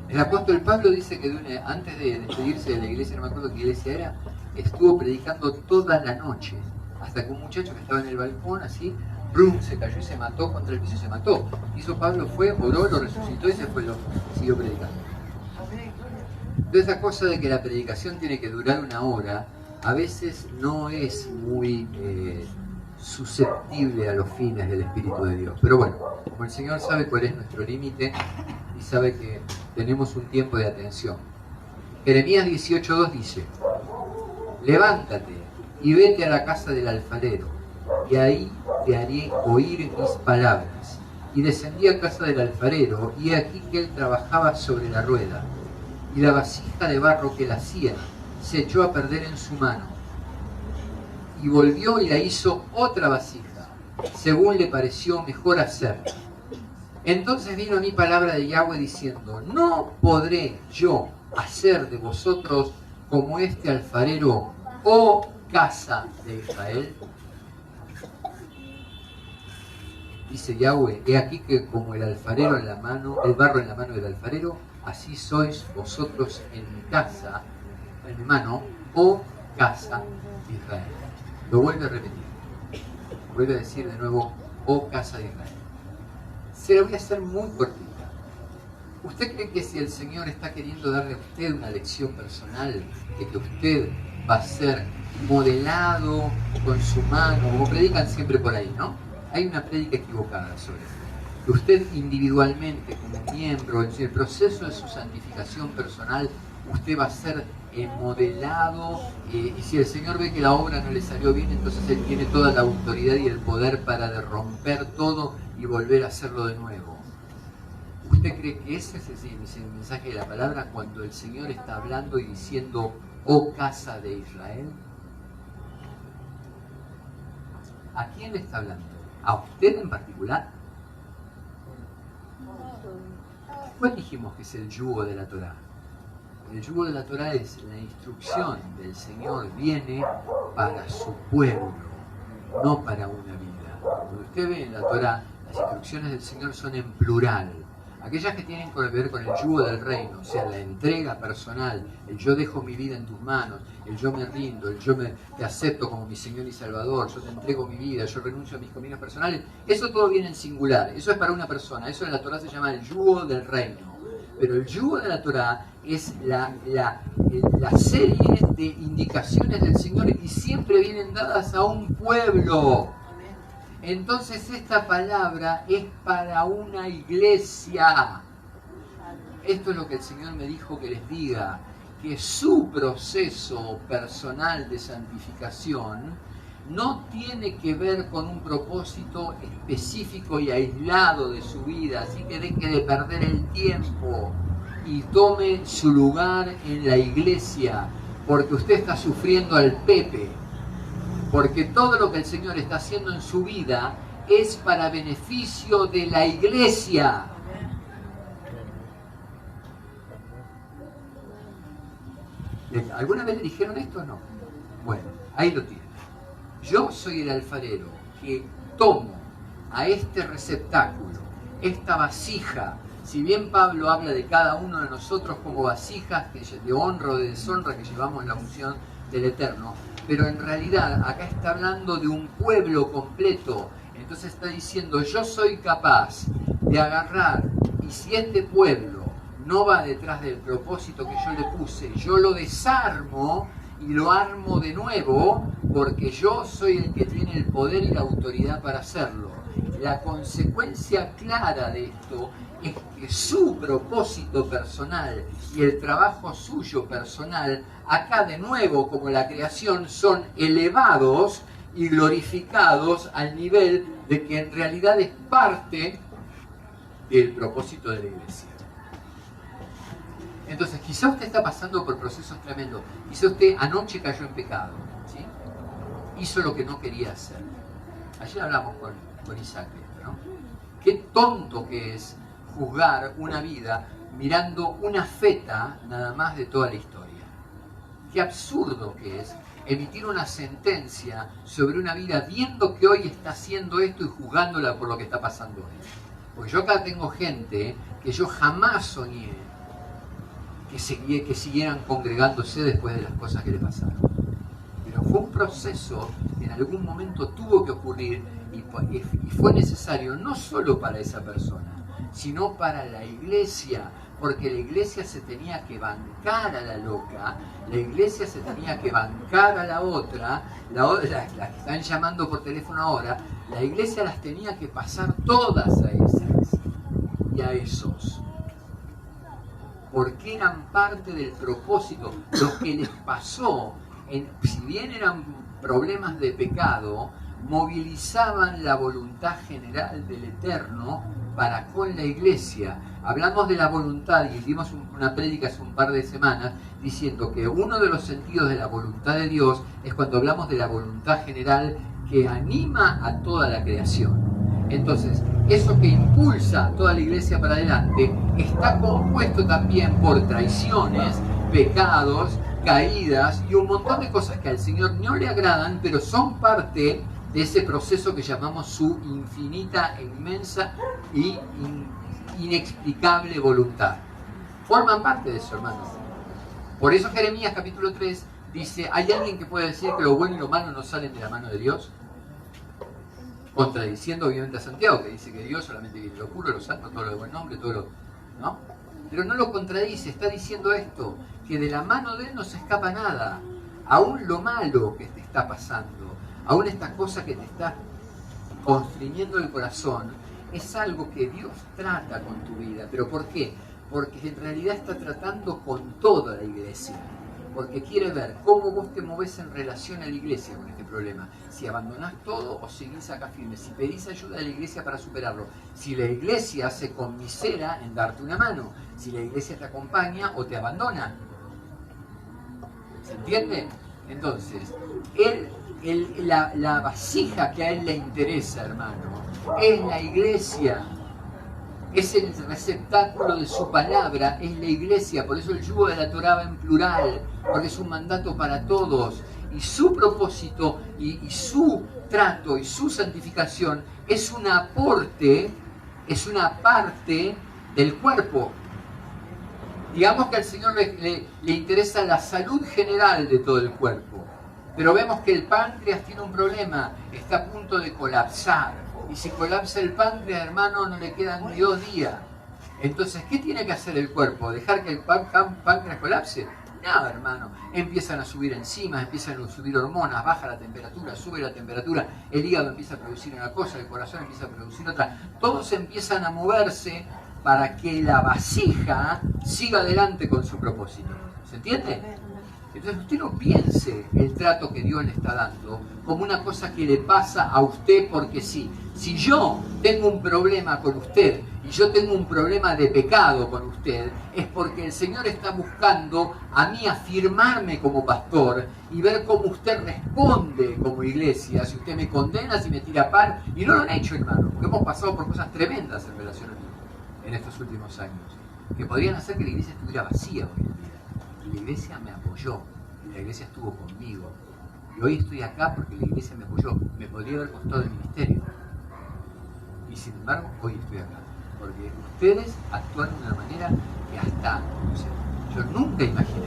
El apóstol Pablo dice que antes de despedirse de la iglesia, no me acuerdo qué iglesia era, estuvo predicando toda la noche, hasta que un muchacho que estaba en el balcón, así, ¡brum!, se cayó y se mató contra el piso y se mató. Hizo Pablo, fue, oró, lo resucitó y se fue, siguió predicando. Entonces esa cosa de que la predicación tiene que durar una hora, a veces no es muy susceptible a los fines del Espíritu de Dios. Pero bueno, como el Señor sabe cuál es nuestro límite y sabe que tenemos un tiempo de atención. Jeremías 18:2 dice: levántate, y vete a la casa del alfarero, y ahí te haré oír mis palabras. Y descendí a casa del alfarero, y he aquí que él trabajaba sobre la rueda, y la vasija de barro que él hacía se echó a perder en su mano. Y volvió y la hizo otra vasija, según le pareció mejor hacer. Entonces vino a mí palabra de Yahweh diciendo, ¿no podré yo hacer de vosotros como este alfarero, oh casa de Israel? Dice Yahweh, he aquí que como el alfarero en la mano, el barro en la mano del alfarero, así sois vosotros en mi casa, en mi mano, oh casa de Israel. Lo vuelve a repetir. Vuelve a decir de nuevo, oh casa de Israel. Se lo voy a hacer muy cortita. ¿Usted cree que si el Señor está queriendo darle a usted una lección personal, de que usted va a ser modelado con su mano, como predican siempre por ahí, ¿no? Hay una prédica equivocada sobre eso. Que usted individualmente, como miembro, en el proceso de su santificación personal, usted va a ser modelado, y si el Señor ve que la obra no le salió bien, entonces Él tiene toda la autoridad y el poder para romper todo y volver a hacerlo de nuevo. ¿Usted cree que ese es el mensaje de la palabra cuando el Señor está hablando y diciendo, oh casa de Israel? ¿A quién le está hablando? ¿A usted en particular? ¿Cuál dijimos que es el yugo de la Torá? El yugo de la Torá es la instrucción del Señor, viene para su pueblo, no para una vida. Cuando usted ve en la Torá, las instrucciones del Señor son en plural. Aquellas que tienen que ver con el yugo del reino, o sea, la entrega personal, el yo dejo mi vida en tus manos, el yo me rindo, el yo te acepto como mi Señor y Salvador, yo te entrego mi vida, yo renuncio a mis caminos personales, eso todo viene en singular, eso es para una persona, eso en la Torá se llama el yugo del reino. Pero el yugo de la Torá es la serie de indicaciones del Señor y siempre vienen dadas a un pueblo. Entonces esta palabra es para una iglesia. Esto es lo que el Señor me dijo que les diga, que su proceso personal de santificación no tiene que ver con un propósito específico y aislado de su vida, así que deje de perder el tiempo y tome su lugar en la iglesia, porque usted está sufriendo al Pepe, porque todo lo que el Señor está haciendo en su vida es para beneficio de la iglesia. ¿Alguna vez le dijeron esto o no? Bueno, ahí lo tiene. Yo soy el alfarero que tomo a este receptáculo, esta vasija. Si bien Pablo habla de cada uno de nosotros como vasijas de honra o de deshonra que llevamos la unción del Eterno, pero en realidad acá está hablando de un pueblo completo. Entonces está diciendo, yo soy capaz de agarrar, y si este pueblo no va detrás del propósito que yo le puse, yo lo desarmo y lo armo de nuevo, porque yo soy el que tiene el poder y la autoridad para hacerlo. La consecuencia clara de esto es que su propósito personal y el trabajo suyo personal, acá de nuevo como la creación, son elevados y glorificados al nivel de que en realidad es parte del propósito de la iglesia. Entonces, quizá usted está pasando por procesos tremendos. Quizá usted anoche cayó en pecado, ¿sí? Hizo lo que no quería hacer. Ayer hablamos con Isaac, ¿no? Qué tonto que es juzgar una vida mirando una feta nada más de toda la historia. Qué absurdo que es emitir una sentencia sobre una vida viendo que hoy está haciendo esto y juzgándola por lo que está pasando hoy. Porque yo acá tengo gente que yo jamás soñé que siguieran congregándose después de las cosas que le pasaron. Pero fue un proceso que en algún momento tuvo que ocurrir y fue necesario no solo para esa persona, sino para la iglesia, porque la iglesia se tenía que bancar a la loca, la iglesia se tenía que bancar a la otra, la que están llamando por teléfono ahora, la iglesia las tenía que pasar todas a esas y a esos, porque eran parte del propósito. Lo que les pasó, si bien eran problemas de pecado movilizaban la voluntad general del Eterno para con la iglesia. Hablamos de la voluntad y dimos una prédica hace un par de semanas diciendo que uno de los sentidos de la voluntad de Dios es cuando hablamos de la voluntad general que anima a toda la creación. Entonces, eso que impulsa a toda la iglesia para adelante está compuesto también por traiciones, pecados, caídas y un montón de cosas que al Señor no le agradan, pero son parte de ese proceso que llamamos su infinita, inmensa y inexplicable voluntad. Forman parte de eso, hermanos. Por eso Jeremías capítulo 3 dice, ¿hay alguien que puede decir que lo bueno y lo malo no salen de la mano de Dios? Contradiciendo obviamente a Santiago, que dice que Dios solamente quiere lo puro, lo santo, todo lo de buen nombre, todo lo... ¿no? Pero no lo contradice, está diciendo esto, que de la mano de Él no se escapa nada. Aún lo malo que te está pasando, aún esta cosa que te está constriñendo el corazón, es algo que Dios trata con tu vida. ¿Pero por qué? Porque en realidad está tratando con toda la iglesia. Porque quiere ver cómo vos te movés en relación a la iglesia con este problema. Si abandonás todo o seguís acá firme. Si pedís ayuda a la iglesia para superarlo. Si la iglesia se conmisera en darte una mano. Si la iglesia te acompaña o te abandona. ¿Se entiende? Entonces, la vasija que a él le interesa, hermano, es la iglesia. Es el receptáculo de su palabra, es la iglesia. Por eso el yugo de la Torá va en plural, porque es un mandato para todos. Y su propósito y su trato y su santificación es un aporte, es una parte del cuerpo. Digamos que al Señor le interesa la salud general de todo el cuerpo. Pero vemos que el páncreas tiene un problema, está a punto de colapsar. Y si colapsa el páncreas, hermano, no le quedan ni 2 días. Entonces, ¿qué tiene que hacer el cuerpo? ¿Dejar que el páncreas colapse? No, hermano. Empiezan a subir enzimas, empiezan a subir hormonas, baja la temperatura, sube la temperatura, el hígado empieza a producir una cosa, el corazón empieza a producir otra. Todos empiezan a moverse para que la vasija siga adelante con su propósito. ¿Se entiende? Entonces usted no piense el trato que Dios le está dando como una cosa que le pasa a usted porque sí. Si yo tengo un problema con usted y yo tengo un problema de pecado con usted, es porque el Señor está buscando a mí afirmarme como pastor y ver cómo usted responde como iglesia, si usted me condena, si me tira par. Y no lo han hecho, hermano, porque hemos pasado por cosas tremendas en relación a mí en estos últimos años, que podrían hacer que la iglesia estuviera vacía hoy en día. Y la iglesia me apoyó, y la iglesia estuvo conmigo. Y hoy estoy acá porque la iglesia me apoyó. Me podría haber costado el ministerio. Y sin embargo, hoy estoy acá. Porque ustedes actúan de una manera que hasta, o sea, yo nunca imaginé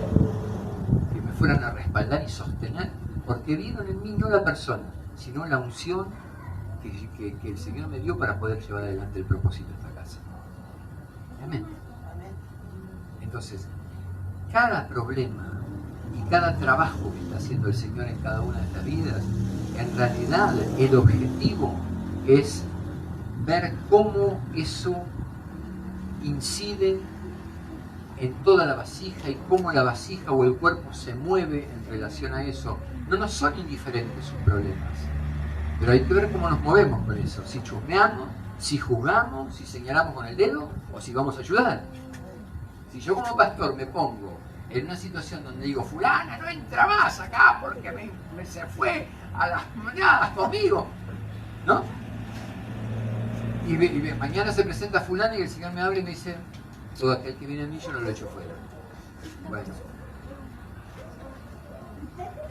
que me fueran a respaldar y sostener, porque vieron en mí no la persona, sino la unción que el Señor me dio para poder llevar adelante el propósito de esta casa. Amén. Entonces, cada problema y cada trabajo que está haciendo el Señor en cada una de estas vidas, en realidad el objetivo es ver cómo eso incide en toda la vasija y cómo la vasija o el cuerpo se mueve en relación a eso. No nos son indiferentes sus problemas, pero hay que ver cómo nos movemos con eso. Si chusmeamos, si jugamos, si señalamos con el dedo o si vamos a ayudar. Si yo como pastor me pongo en una situación donde digo, fulana no entra más acá porque se fue a las mañanas conmigo, ¿no? Y mañana se presenta fulana y el Señor me habla y me dice, todo aquel que viene a mí yo no lo echo fuera. Bueno,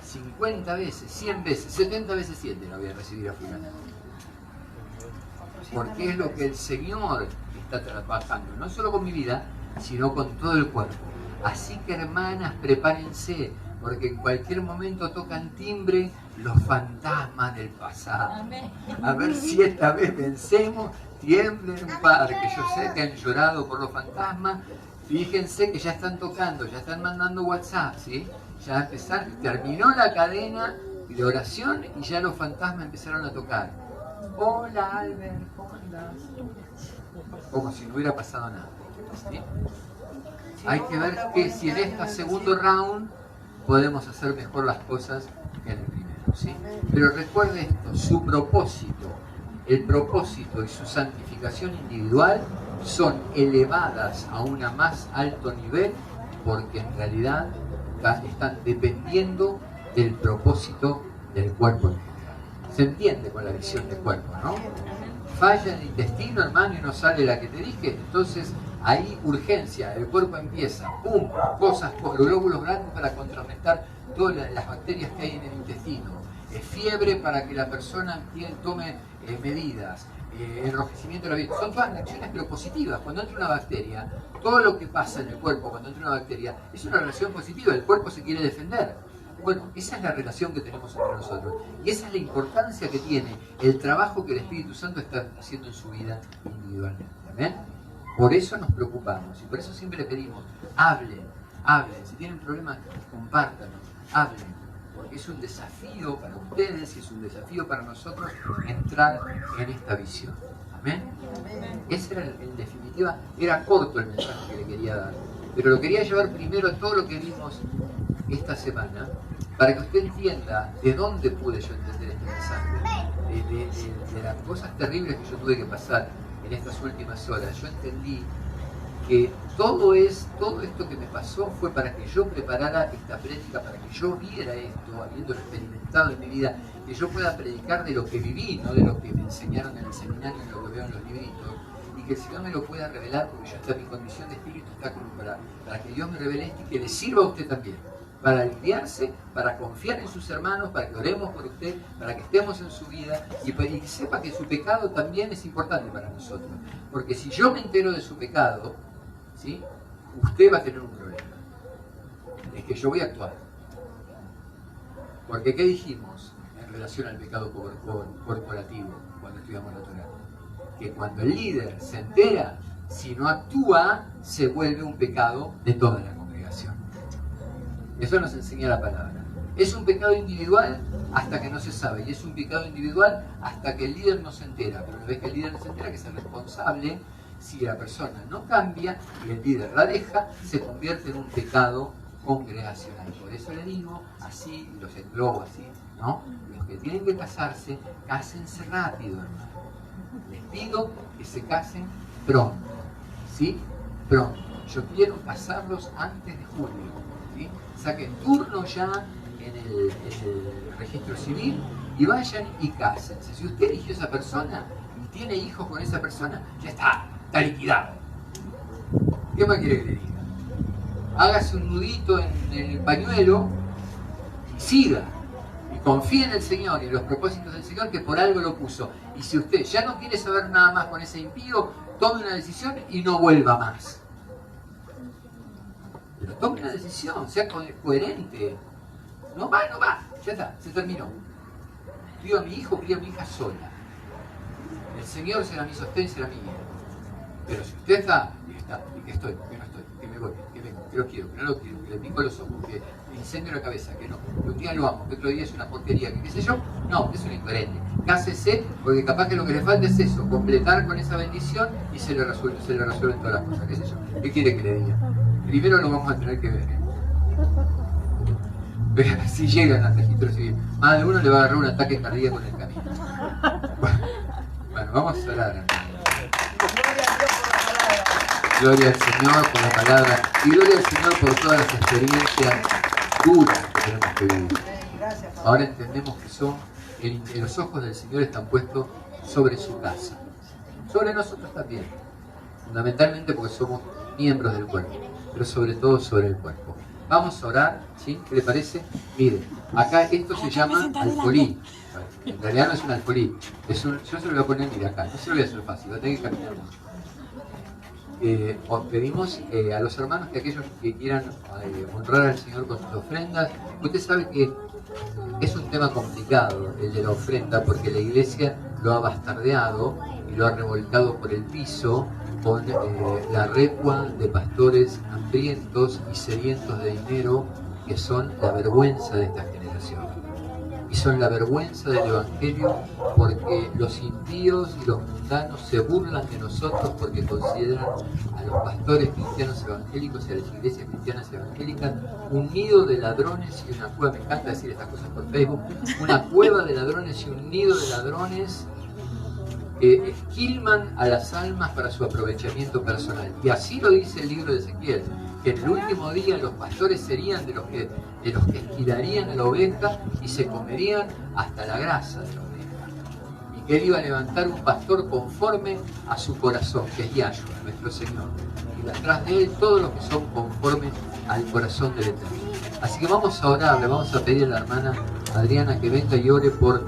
50 veces, 100 veces, 70 veces 7 la voy a recibir a fulana. Porque es lo que el Señor está trabajando, no solo con mi vida, sino con todo el cuerpo. Así que, hermanas, prepárense, porque en cualquier momento tocan timbre los fantasmas del pasado. A ver si esta vez vencemos, tiemblen un par, que yo sé que han llorado por los fantasmas. Fíjense que ya están tocando, ya están mandando WhatsApp, ¿sí? Ya empezaron, terminó la cadena de oración y ya los fantasmas empezaron a tocar. Hola, Albert, ¿cómo andás? Como si no hubiera pasado nada, ¿sí? Hay que ver que si en este segundo round podemos hacer mejor las cosas que en el primero. Espíritu, ¿sí? Pero recuerde esto, su propósito, el propósito y su santificación individual son elevadas a un más alto nivel porque en realidad están dependiendo del propósito del cuerpo en general. Se entiende con la visión del cuerpo, ¿no? Falla el intestino, hermano, y no sale la que te dije, entonces ahí urgencia, el cuerpo empieza, ¡pum!, cosas, glóbulos blancos para contrarrestar todas las bacterias que hay en el intestino, fiebre para que la persona tome medidas, enrojecimiento de la vida, son todas reacciones pero positivas. Cuando entra una bacteria, todo lo que pasa en el cuerpo cuando entra una bacteria es una relación positiva, el cuerpo se quiere defender. Bueno, esa es la relación que tenemos entre nosotros y esa es la importancia que tiene el trabajo que el Espíritu Santo está haciendo en su vida individualmente. ¿Amén? Por eso nos preocupamos y por eso siempre le pedimos, hablen, si tienen problemas, compártanos, hablen, porque es un desafío para ustedes y es un desafío para nosotros entrar en esta visión. ¿Amén? Ese era, en definitiva, era corto el mensaje que le quería dar, pero lo quería llevar primero a todo lo que vimos esta semana, para que usted entienda de dónde pude yo entender este mensaje, de las cosas terribles que yo tuve que pasar en estas últimas horas. Yo entendí que todo esto que me pasó fue para que yo preparara esta prédica, para que yo viera esto, habiéndolo experimentado en mi vida, que yo pueda predicar de lo que viví, no de lo que me enseñaron en el seminario, de lo que veo en los libritos, y que el Señor me lo pueda revelar, porque yo está mi condición de espíritu está como para que Dios me revele esto y que le sirva a usted también, para aliviarse, para confiar en sus hermanos, para que oremos por usted, para que estemos en su vida y que sepa que su pecado también es importante para nosotros. Porque si yo me entero de su pecado, ¿sí?, usted va a tener un problema. Es que yo voy a actuar. Porque ¿qué dijimos en relación al pecado corporativo cuando estudiamos la Torá? Que cuando el líder se entera, si no actúa, se vuelve un pecado de toda la congregación. Eso nos enseña la palabra. Es un pecado individual hasta que no se sabe, y es un pecado individual hasta que el líder no se entera. Pero una vez que el líder no se entera, que es el responsable, si la persona no cambia y el líder la deja, se convierte en un pecado congregacional. Por eso le digo, así, los englobo así, ¿no? Los que tienen que casarse, cásense rápido, hermano. Les pido que se casen pronto, ¿sí? Pronto. Yo quiero casarlos antes de julio, ¿sí? Saquen turno ya en el registro civil y vayan y cásense. Si usted eligió a esa persona y tiene hijos con esa persona, ya está liquidado. ¿Qué más quiere que le diga? Hágase un nudito en el pañuelo y siga. Y confíe en el Señor y en los propósitos del Señor, que por algo lo puso. Y si usted ya no quiere saber nada más con ese impío, tome una decisión y no vuelva más. Pero tome una decisión, sea coherente. No va, ya está, se terminó. Crío a mi hijo, crío a mi hija sola. El Señor será mi sostén, será mi guía. Pero si usted está, y que estoy, que no estoy, que me voy, que vengo, que lo quiero, que no lo quiero, que le pico los ojos, que me incendio la cabeza, que no, que un día lo amo, que otro día es una porquería, que qué sé yo, no, es un incoherente. Cásese, porque capaz que lo que le falta es eso, completar con esa bendición y se le resuelven todas las cosas, qué sé yo. ¿Qué quiere que le diga? Primero lo vamos a tener que ver. Pero si llegan al registro civil, más de uno le va a agarrar un ataque cardíaco en el camino. Bueno, vamos a orar. Gloria al Señor por la palabra y gloria al Señor por todas las experiencias duras que tenemos que vivir. Ahora entendemos que son, los ojos del Señor están puestos sobre su casa, sobre nosotros también, fundamentalmente porque somos miembros del cuerpo, pero sobre todo sobre el cuerpo. Vamos a orar, ¿sí? ¿Qué le parece? Miren, acá esto se llama alfolí. En realidad no es un alfolí, yo se lo voy a poner, mira acá, no se lo voy a hacer fácil, va a tener que caminar mucho. Os pedimos a los hermanos que aquellos que quieran honrar al Señor con sus ofrendas. Usted sabe que es un tema complicado el de la ofrenda, porque la iglesia lo ha bastardeado y lo ha revolcado por el piso con la recua de pastores hambrientos y sedientos de dinero, que son la vergüenza de esta generación. y son la vergüenza del Evangelio, porque los impíos y los mundanos se burlan de nosotros porque consideran a los pastores cristianos evangélicos y a las iglesias cristianas evangélicas un nido de ladrones y una cueva. Me encanta decir estas cosas por Facebook. Una cueva de ladrones y un nido de ladrones que esquilman a las almas para su aprovechamiento personal. Y así lo dice el libro de Ezequiel, que en el último día los pastores serían de los que esquilarían a la oveja y se comerían hasta la grasa de la oveja. Y que él iba a levantar un pastor conforme a su corazón, que es Yahshua, nuestro Señor. Y detrás de él todos los que son conformes al corazón del Eterno. Así que vamos a orar, le vamos a pedir a la hermana Adriana que venga y ore por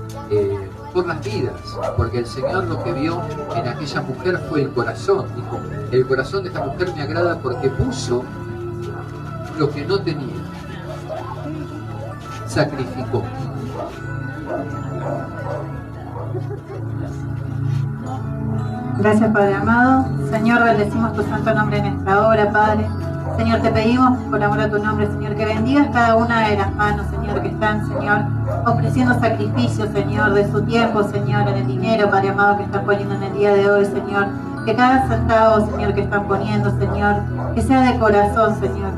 las vidas, porque el Señor lo que vio en aquella mujer fue el corazón. Dijo, el corazón de esta mujer me agrada porque puso lo que no tenía, sacrificó. Gracias, Padre amado. Señor, bendecimos tu santo nombre en esta hora, Padre. Señor, te pedimos por amor a tu nombre, Señor, que bendigas cada una de las manos, Señor, que están, Señor, ofreciendo sacrificios, Señor, de su tiempo, Señor, en el dinero, Padre amado, que están poniendo en el día de hoy, Señor. Que cada centavo, Señor, que están poniendo, Señor, que sea de corazón, Señor.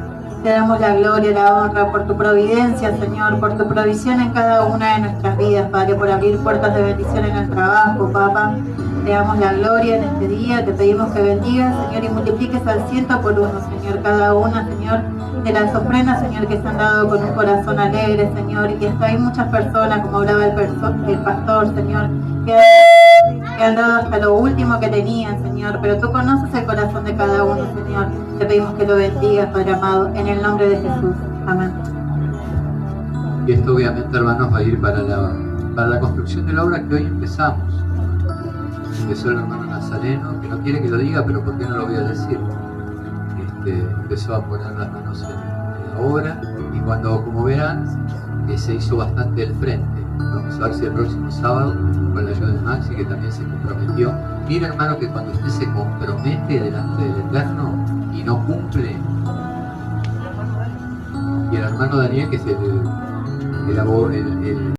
Te damos la gloria, la honra por tu providencia, Señor, por tu provisión en cada una de nuestras vidas, Padre, por abrir puertas de bendición en el trabajo, Papá. Te damos la gloria en este día, te pedimos que bendigas, Señor, y multipliques al 100 por uno, Señor, cada una, Señor, de las ofrendas, Señor, que se han dado con un corazón alegre, Señor, y hasta hay muchas personas, como hablaba el pastor, Señor, que han dado hasta lo último que tenían, Señor, pero tú conoces el corazón de cada uno, Señor. Te pedimos que lo bendigas, Padre amado, en el nombre de Jesús. Amén. Y esto obviamente, hermanos, va a ir para la construcción de la obra que hoy empezamos. Empezó el hermano Nazareno, que no quiere que lo diga, pero ¿por qué no lo voy a decir? Empezó a poner las manos en la obra, y cuando, como verán, se hizo bastante el frente. Vamos a ver si el próximo sábado, con la ayuda de Maxi, que también se comprometió. Mira, hermano, que cuando usted se compromete delante del Eterno y no cumple, y el hermano Daniel, que es el